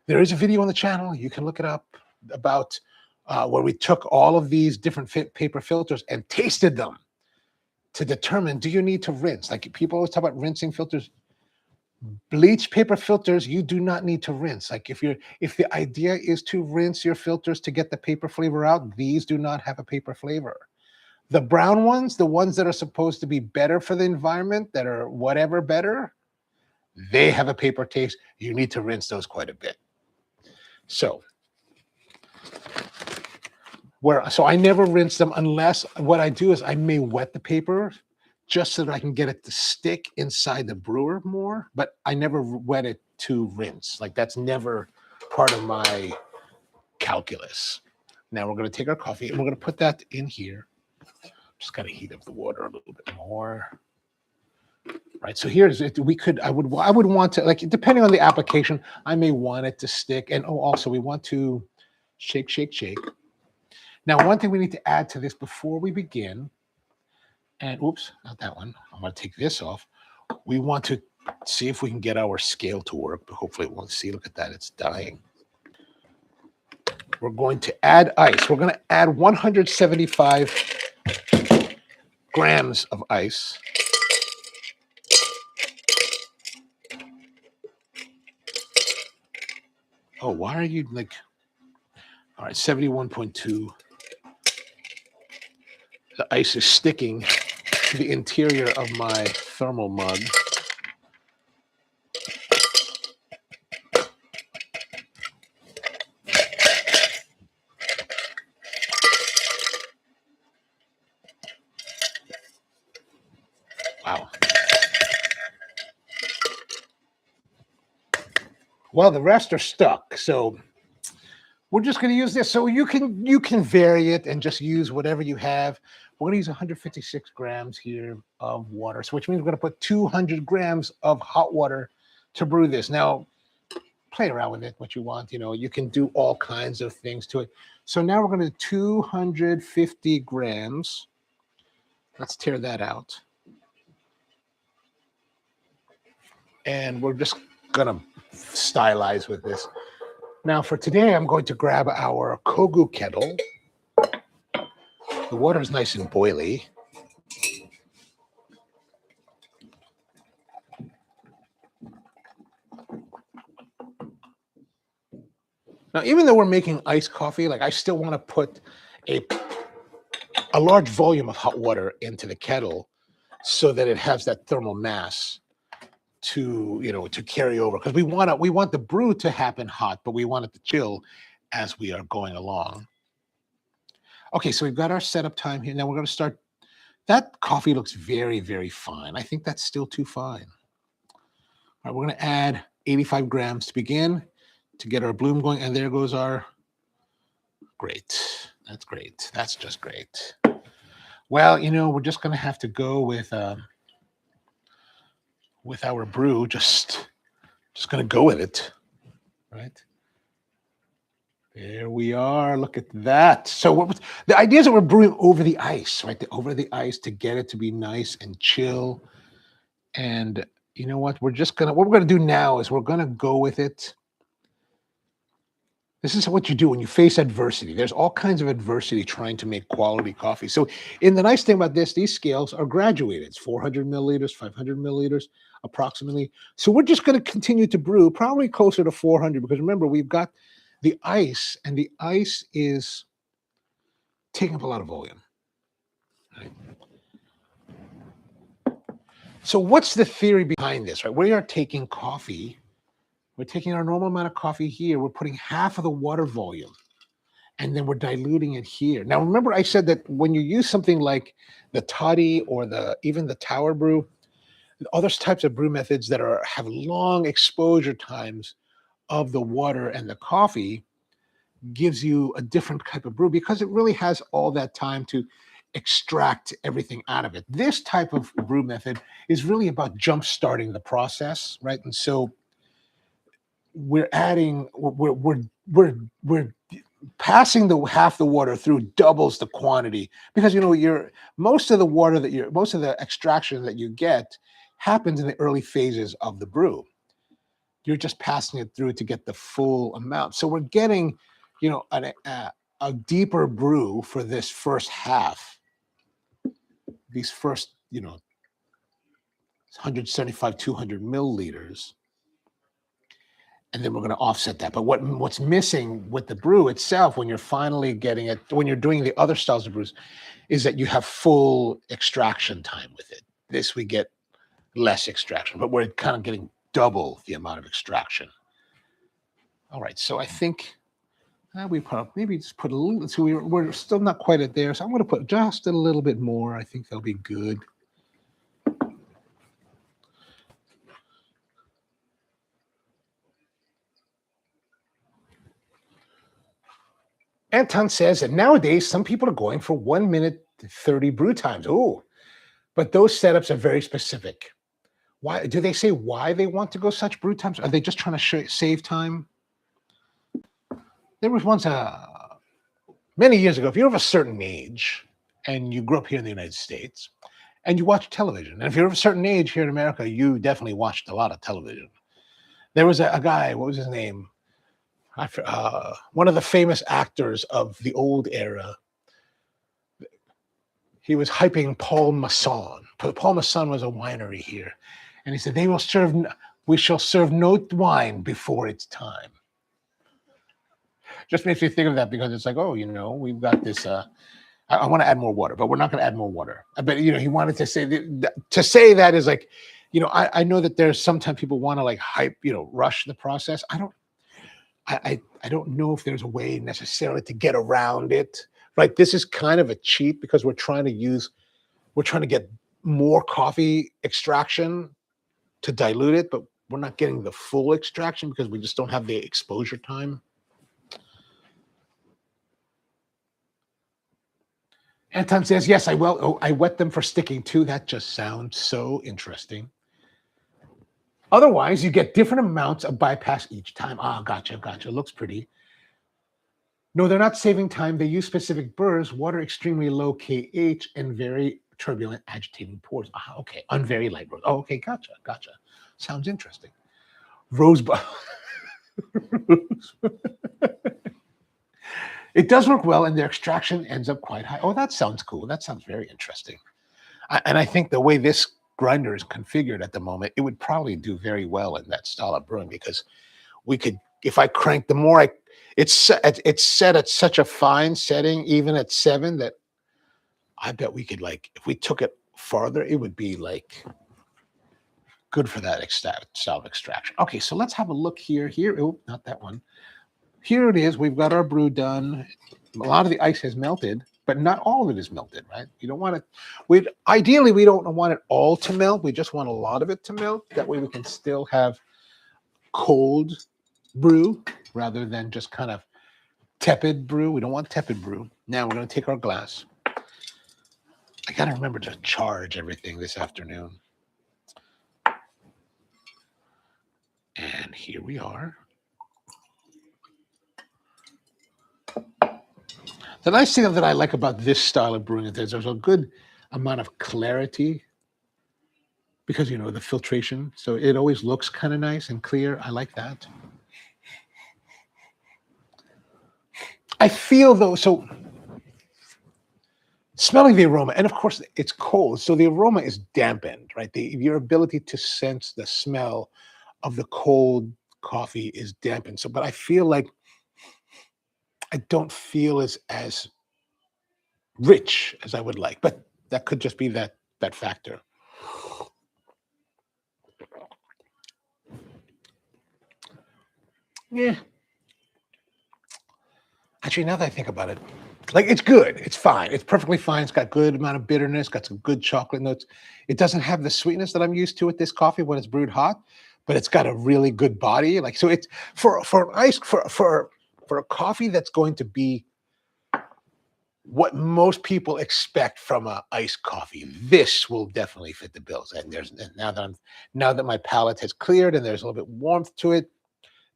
There is a video on the channel. You can look it up, about where we took all of these different paper filters and tasted them to determine, do you need to rinse? Like, people always talk about rinsing filters. Bleach paper filters, you do not need to rinse. Like, if the idea is to rinse your filters to get the paper flavor out, these do not have a paper flavor. The brown ones, the ones that are supposed to be better for the environment, that are whatever better, they have a paper taste. You need to rinse those quite a bit. So I never rinse them, unless what I do is I may wet the paper just so that I can get it to stick inside the brewer more, but I never wet it to rinse. Like, that's never part of my calculus. Now we're going to take our coffee and we're going to put that in here. Just got to heat up the water a little bit more. Right, so here's it. I would want to, like, depending on the application, I may want it to stick. And also we want to shake. Now, one thing we need to add to this before we begin, and oops, not that one. I'm going to take this off. We want to see if we can get our scale to work, but hopefully it won't. See, look at that, it's dying. We're going to add ice. We're going to add 175 grams of ice. Oh, why are you like, all right, 71.2. The ice is sticking to the interior of my thermal mug. Well, the rest are stuck. So we're just going to use this. So you can vary it and just use whatever you have. We're going to use 156 grams here of water, so which means we're going to put 200 grams of hot water to brew this. Now, play around with it, what you want. You know, you can do all kinds of things to it. So now we're going to 250 grams. Let's tear that out. And we're just going to stylize with this. Now for today, I'm going to grab our Kogu kettle. The water is nice and boily. Now, even though we're making iced coffee, like I still want to put a large volume of hot water into the kettle so that it has that thermal mass to, you know, to carry over, because we want the brew to happen hot, but we want it to chill as we are going along. Okay, so we've got our setup time here. Now we're going to start. That coffee looks very, very fine. I think that's still too fine. All right, we're going to add 85 grams to begin to get our bloom going, and there goes our great. That's great. That's just great. Well, you know, we're just going to have to go with our brew. Just going to go with it, right? There we are. Look at that. So the idea is that we're brewing over the ice, right? Over the ice to get it to be nice and chill. And you know what? What we're gonna do now is we're gonna go with it. This is what you do when you face adversity. There's all kinds of adversity trying to make quality coffee. So, the nice thing about this, these scales are graduated. It's 400 milliliters, 500 milliliters, approximately. So we're just going to continue to brew, probably closer to 400, because remember, we've got the ice, and the ice is taking up a lot of volume. Right? So what's the theory behind this, right? We are taking coffee. We're taking our normal amount of coffee here. We're putting half of the water volume, and then we're diluting it here. Now, remember I said that when you use something like the toddy or even the tower brew, other types of brew methods that have long exposure times of the water and the coffee gives you a different type of brew because it really has all that time to extract everything out of it. This type of brew method is really about jump starting the process, right? And so we're passing the half the water through doubles the quantity, because you know most of the extraction that you get happens in the early phases of the brew. You're just passing it through to get the full amount. So we're getting, you know, a deeper brew for this first half. These first, you know, 175, 200 milliliters. And then we're going to offset that. But what's missing with the brew itself, when you're finally getting it, when you're doing the other styles of brews, is that you have full extraction time with it. This we get less extraction, but we're kind of getting double the amount of extraction. All right, so I think we probably maybe just put a little. So we're still not quite at there. So I'm going to put just a little bit more. I think that'll be good. Anton says that nowadays some people are going for 1 minute 30 brew times. Oh, but those setups are very specific. Why do they say why they want to go such brew times? Are they just trying to save time? There was once many years ago, if you're of a certain age and you grew up here in the United States and you watch television, and if you're of a certain age here in America, you definitely watched a lot of television. There was a guy, what was his name? One of the famous actors of the old era. He was hyping Paul Masson. Paul Masson was a winery here. And he said, we shall serve no wine before it's time. Just makes me think of that, because it's like, oh, you know, we've got this, I want to add more water, but we're not going to add more water. But, you know, he wanted to say that is like, you know, I know that there's sometimes people want to like hype, you know, rush the process. I don't know if there's a way necessarily to get around it, right? This is kind of a cheat because we're trying to get more coffee extraction to dilute it, but we're not getting the full extraction because we just don't have the exposure time. Anton says, yes, I will. Oh, I wet them for sticking too. That just sounds so interesting. Otherwise, you get different amounts of bypass each time. Ah, gotcha. Looks pretty. No, they're not saving time. They use specific burrs, water extremely low kH, and very turbulent agitating pours. Ah, okay. On very light road. Oh, okay. Gotcha. Sounds interesting. Rosebud. It does work well, and their extraction ends up quite high. Oh, that sounds cool. That sounds very interesting. And I think the way this grinder is configured at the moment, it would probably do very well in that style of brewing because we could, if I crank, the more it's set at such a fine setting, even at 7, that I bet we could, like, if we took it farther, it would be like good for that style of extraction. Okay, so let's have a look here. Oh, not that one. Here it is. We've got our brew done. A lot of the ice has melted, but not all of it is melted, right? You don't want it. Ideally, we don't want it all to melt. We just want a lot of it to melt. That way we can still have cold brew rather than just kind of tepid brew. We don't want tepid brew. Now we're going to take our glass. I got to remember to charge everything this afternoon. And here we are. The nice thing that I like about this style of brewing is there's a good amount of clarity because, you know, the filtration. So it always looks kind of nice and clear. I like that. I feel, though, so smelling the aroma, and of course it's cold, so the aroma is dampened, right? Your ability to sense the smell of the cold coffee is dampened. So, but I feel like I don't feel as rich as I would like, but that could just be that factor. Yeah. Actually, now that I think about it, like, it's good. It's fine. It's perfectly fine. It's got good amount of bitterness, got some good chocolate notes. It doesn't have the sweetness that I'm used to with this coffee when it's brewed hot, but it's got a really good body. Like, so it's for a coffee that's going to be what most people expect from a iced coffee. This will definitely fit the bills. And now that my palate has cleared and there's a little bit warmth to it,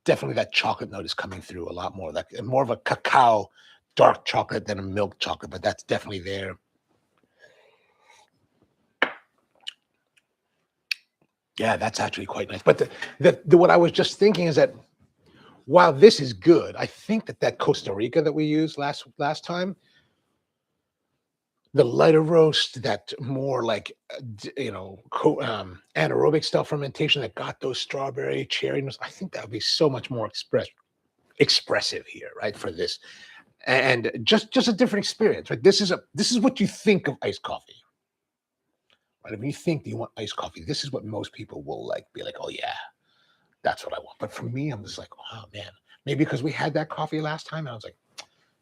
definitely that chocolate note is coming through a lot more. Like more of a cacao dark chocolate than a milk chocolate, but that's definitely there. Yeah, that's actually quite nice. But what I was just thinking is that while this is good, I think that Costa Rica that we used last time, the lighter roast, that more like, anaerobic style fermentation that got those strawberry cherry notes, I think that would be so much more expressive here, right, for this. And just a different experience, right? This is what you think of iced coffee. Right? If you think that you want iced coffee, this is what most people will be like, oh yeah, that's what I want. But for me, I'm just like, oh man, maybe because we had that coffee last time, and I was like,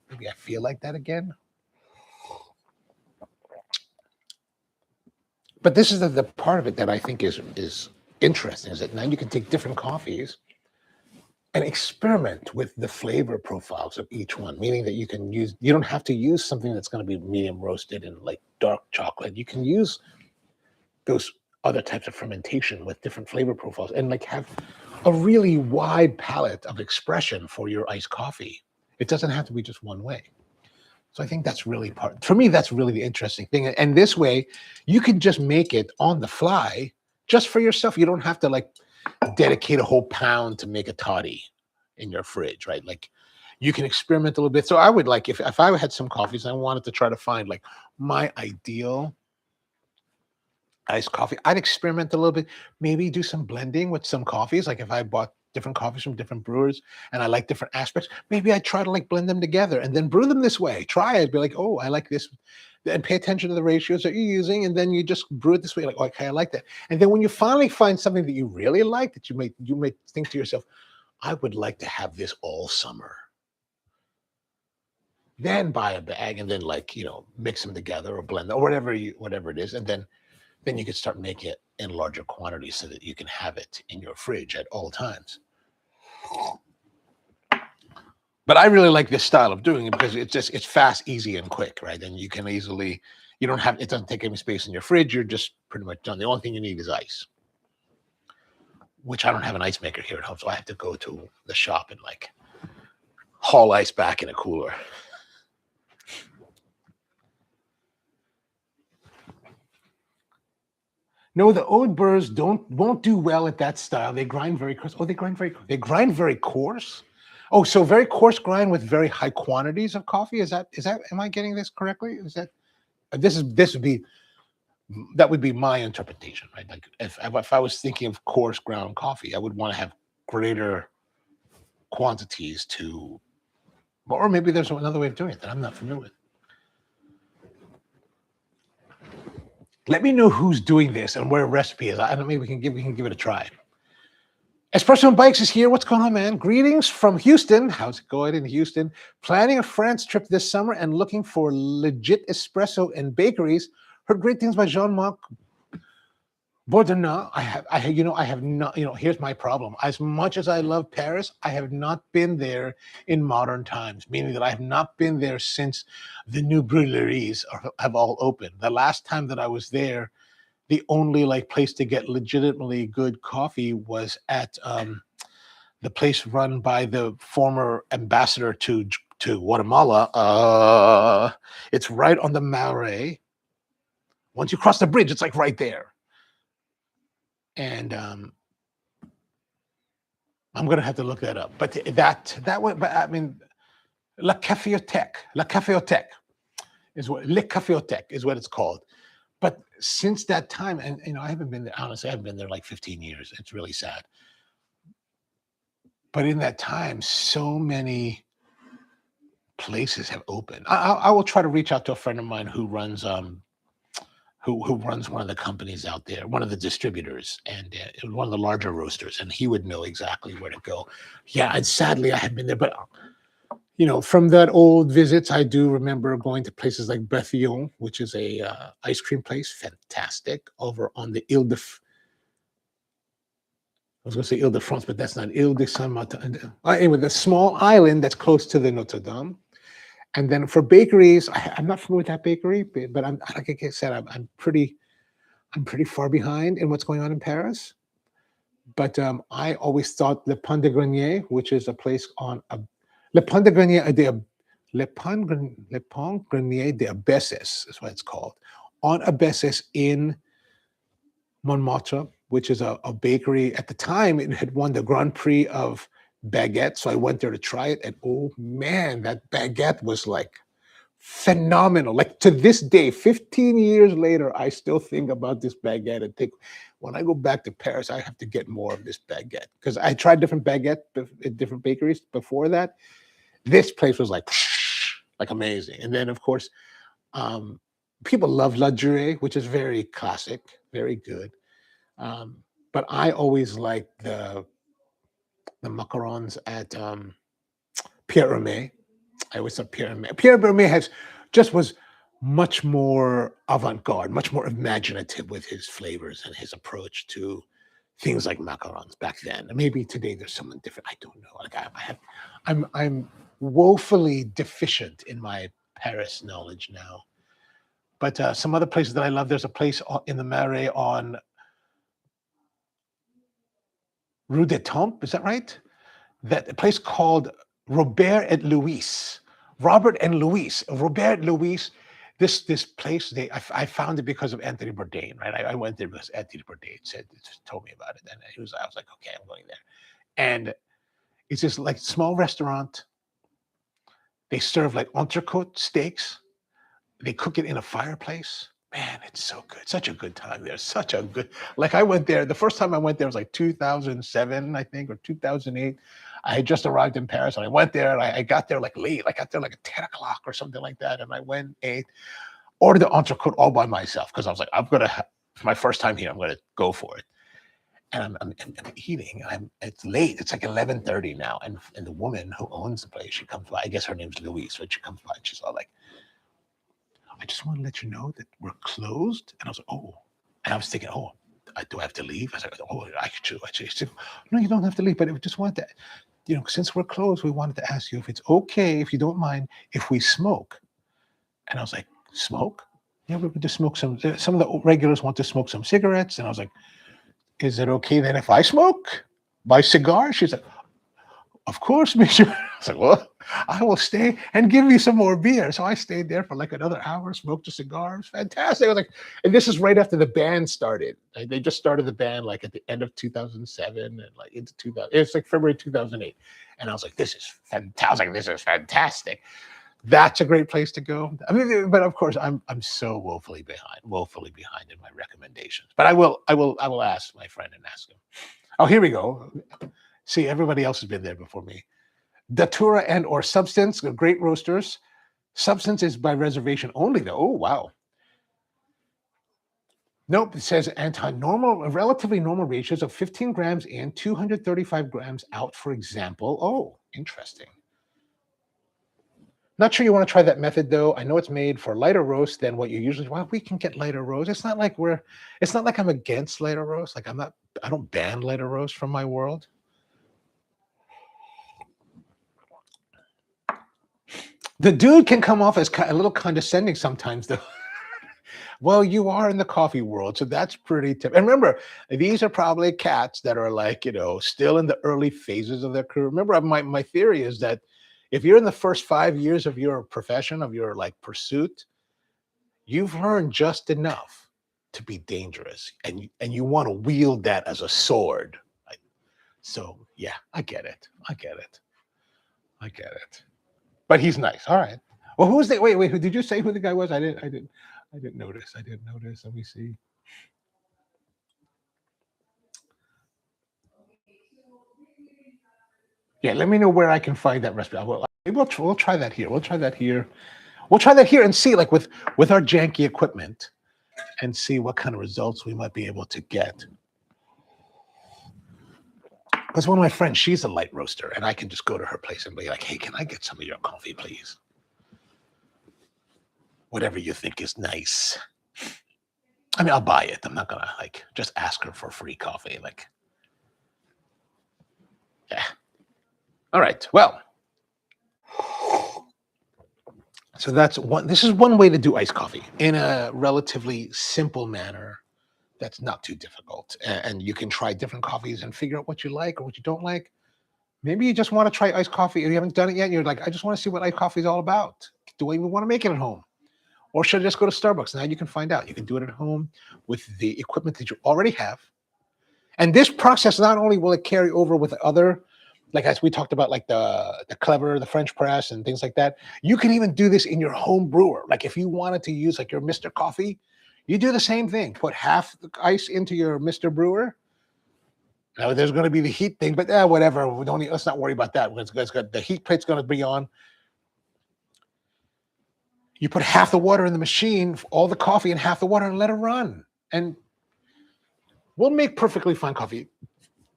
maybe I feel like that again. But this is the part of it that I think is interesting, is that now you can take different coffees and experiment with the flavor profiles of each one, meaning that you don't have to use something that's going to be medium roasted and like dark chocolate. You can use those other types of fermentation with different flavor profiles and like have a really wide palette of expression for your iced coffee. It doesn't have to be just one way. So I think that's really for me, that's really the interesting thing. And this way you can just make it on the fly just for yourself. You don't have to like dedicate a whole pound to make a toddy in your fridge, right? Like you can experiment a little bit. So I would like, if I had some coffees, I wanted to try to find like my ideal iced coffee, I'd experiment a little bit, maybe do some blending with some coffees. Like if I bought different coffees from different brewers and I like different aspects, maybe I try to like blend them together and then brew them this way. Try it, be like, oh, I like this, and pay attention to the ratios that you're using, and then you just brew it this way. Like, okay, I like that. And then when you finally find something that you really like, that you may think to yourself, I would like to have this all summer. Then buy a bag and then mix them together or blend them or whatever it is, and then then you can start making it in larger quantities so that you can have it in your fridge at all times. But I really like this style of doing it because it's fast, easy, and quick, right? And you can easily, you don't have, it doesn't take any space in your fridge. You're just pretty much done. The only thing you need is ice, which I don't have an ice maker here at home, so I have to go to the shop and like haul ice back in a cooler. No, the old burrs won't do well at that style. They grind very coarse. Oh, they grind very coarse. Oh, so very coarse grind with very high quantities of coffee. Is that am I getting this correctly? Is that that would be my interpretation, right? Like if I was thinking of coarse ground coffee, I would want to have greater quantities to, or maybe there's another way of doing it that I'm not familiar with. Let me know who's doing this and where a recipe is. I don't know, maybe we can give it a try. Espresso and Bikes is here. What's going on, man? Greetings from Houston. How's it going in Houston? Planning a France trip this summer and looking for legit espresso and bakeries. Heard great things by Jean-Marc Bourdonnais. I have not, here's my problem. As much as I love Paris, I have not been there in modern times, meaning that I have not been there since the new brûleries have all opened. The last time that I was there, the only like place to get legitimately good coffee was at the place run by the former ambassador to Guatemala. It's right on the Marais. Once you cross the bridge, it's like right there. And I'm gonna have to look that up. But that way, but I mean, La Caféothèque is what Le Caféothèque is what it's called. But since that time, and I haven't been there, honestly, I haven't been there like 15 years. It's really sad. But in that time, so many places have opened. I will try to reach out to a friend of mine who runs who runs one of the companies out there, one of the distributors, and one of the larger roasters, and he would know exactly where to go. Yeah, and sadly, I had been there, but from that old visits, I do remember going to places like Bethillon, which is a ice cream place, fantastic, over on the Ile de. I was going to say Ile de France, but that's not Ile de Saint Martin. Anyway, the small island that's close to the Notre Dame. And then for bakeries, I'm not familiar with that bakery, but I'm like I said, I'm pretty far behind in what's going on in Paris. But I always thought Le Pain de Grenier, which is a place on Le Pain de Grenier de Abesses is what it's called, on Abesses in Montmartre, which is a bakery. At the time, it had won the Grand Prix of baguette, so I went there to try it, and oh man, that baguette was like phenomenal. Like to this day, 15 years later, I still think about this baguette and think, when I go back to Paris, I have to get more of this baguette, because I tried different baguette at different bakeries before that. This place was like amazing. And then of course, people love La Durée, which is very classic, very good. But I always liked the macarons at Pierre Hermé. I always thought Pierre Hermé was much more avant-garde, much more imaginative with his flavors and his approach to things like macarons back then. And maybe today there's someone different. I don't know. Like I'm woefully deficient in my Paris knowledge now. But some other places that I love, there's a place in the Marais on Rue des Tempes, is that right? That a place called Robert and Louis. Robert and Louis. Robert Louis. This place, I found it because of Anthony Bourdain, right? I went there because Anthony Bourdain told me about it, and I was like, okay, I'm going there. And it's this like small restaurant. They serve like entrecote steaks. They cook it in a fireplace. Man, it's so good. Such a good time there. Such a good, like I went there, the first time I went there was like 2007, I think, or 2008. I had just arrived in Paris and I went there and I got there like late. I got there like at 10 o'clock or something like that. And I went, ate, ordered the entrecote all by myself because I was like, it's my first time here. I'm going to go for it. And I'm eating. It's late. It's like 11:30 now. And the woman who owns the place, she comes by. I guess her name's Louise. But she comes by and she's all like, I just want to let you know that we're closed. And I was like, oh. And I was thinking, oh, do I have to leave? I was like, oh, I should. She said, no, you don't have to leave, but we just wanted to, since we're closed, we wanted to ask you if it's okay, if you don't mind, if we smoke. And I was like, smoke? Yeah, we would just smoke some of the regulars want to smoke some cigarettes. And I was like, is it okay then if I smoke my cigar? She's like, of course, Mister. I was like, well, I will stay and give you some more beer. So I stayed there for like another hour, smoked a cigar. It was fantastic. I was like, and this is right after the band started. Like, they just started the band like at the end of 2007 and like into 2000. It's like February 2008. And I was like, this is fantastic. This is fantastic. That's a great place to go. I mean, but of course, I'm so woefully behind in my recommendations. But I will ask my friend and ask him. Oh, here we go. See, everybody else has been there before me. Datura and or Substance, great roasters. Substance is by reservation only, though. Oh, wow. Nope, it says relatively normal ratios of 15 grams in, 235 grams out, for example. Oh, interesting. Not sure you want to try that method, though. I know it's made for lighter roast than what you usually. Well, we can get lighter roast. It's not like I'm against lighter roast. Like I don't ban lighter roast from my world. The dude can come off as a little condescending sometimes, though. Well, you are in the coffee world, so that's pretty typical. And remember, these are probably cats that are like, still in the early phases of their career. Remember, my theory is that if you're in the first 5 years of your profession, of your like pursuit, you've learned just enough to be dangerous, and you want to wield that as a sword. So yeah, I get it. But he's nice. All right. Well, who's the wait? Who did you say who the guy was? I didn't notice. Let me see. Yeah, let me know where I can find that recipe. We'll try that here. We'll try that here and see, like with our janky equipment, and see what kind of results we might be able to get. Because one of my friends, she's a light roaster, and I can just go to her place and be like, hey, can I get some of your coffee, please? Whatever you think is nice. I mean, I'll buy it. I'm not gonna just ask her for free coffee. Yeah. All right. Well, so that's one. This is one way to do iced coffee in a relatively simple manner. That's not too difficult, and you can try different coffees and figure out what you like or what you don't like. Maybe you just want to try iced coffee and you haven't done it yet. And you're like, I just want to see what iced coffee is all about. Do I even want to make it at home? Or should I just go to Starbucks? Now you can find out. You can do it at home with the equipment that you already have. And this process, not only will it carry over with other, like as we talked about, like the Clever, the French press and things like that, you can even do this in your home brewer. Like if you wanted to use like your Mr. Coffee, you do the same thing. Put half the ice into your Mr. Brewer. Now there's going to be the heat thing, but whatever. Let's not worry about that. The heat plate's going to be on. You put half the water in the machine, all the coffee and half the water, and let it run. And we'll make perfectly fine coffee.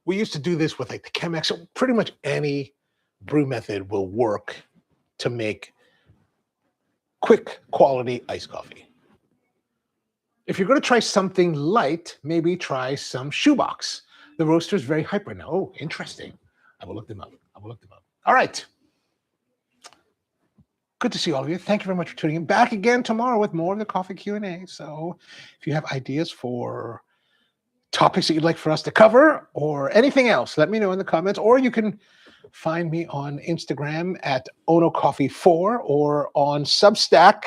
We used to do this with like the Chemex. So pretty much any brew method will work to make quick quality iced coffee. If you're going to try something light, maybe try some shoebox. The roaster is very hyper now. Oh, interesting. I will look them up. All right. Good to see all of you. Thank you very much for tuning in. Back again tomorrow with more of the coffee Q&A. So if you have ideas for topics that you'd like for us to cover or anything else, let me know in the comments. Or you can find me on Instagram at onocoffee4 or on Substack.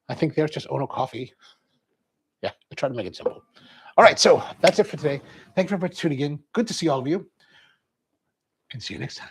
I think there's just onocoffee. Yeah, I try to make it simple. All right, so that's it for today. Thank you very much for tuning in. Good to see all of you. And see you next time.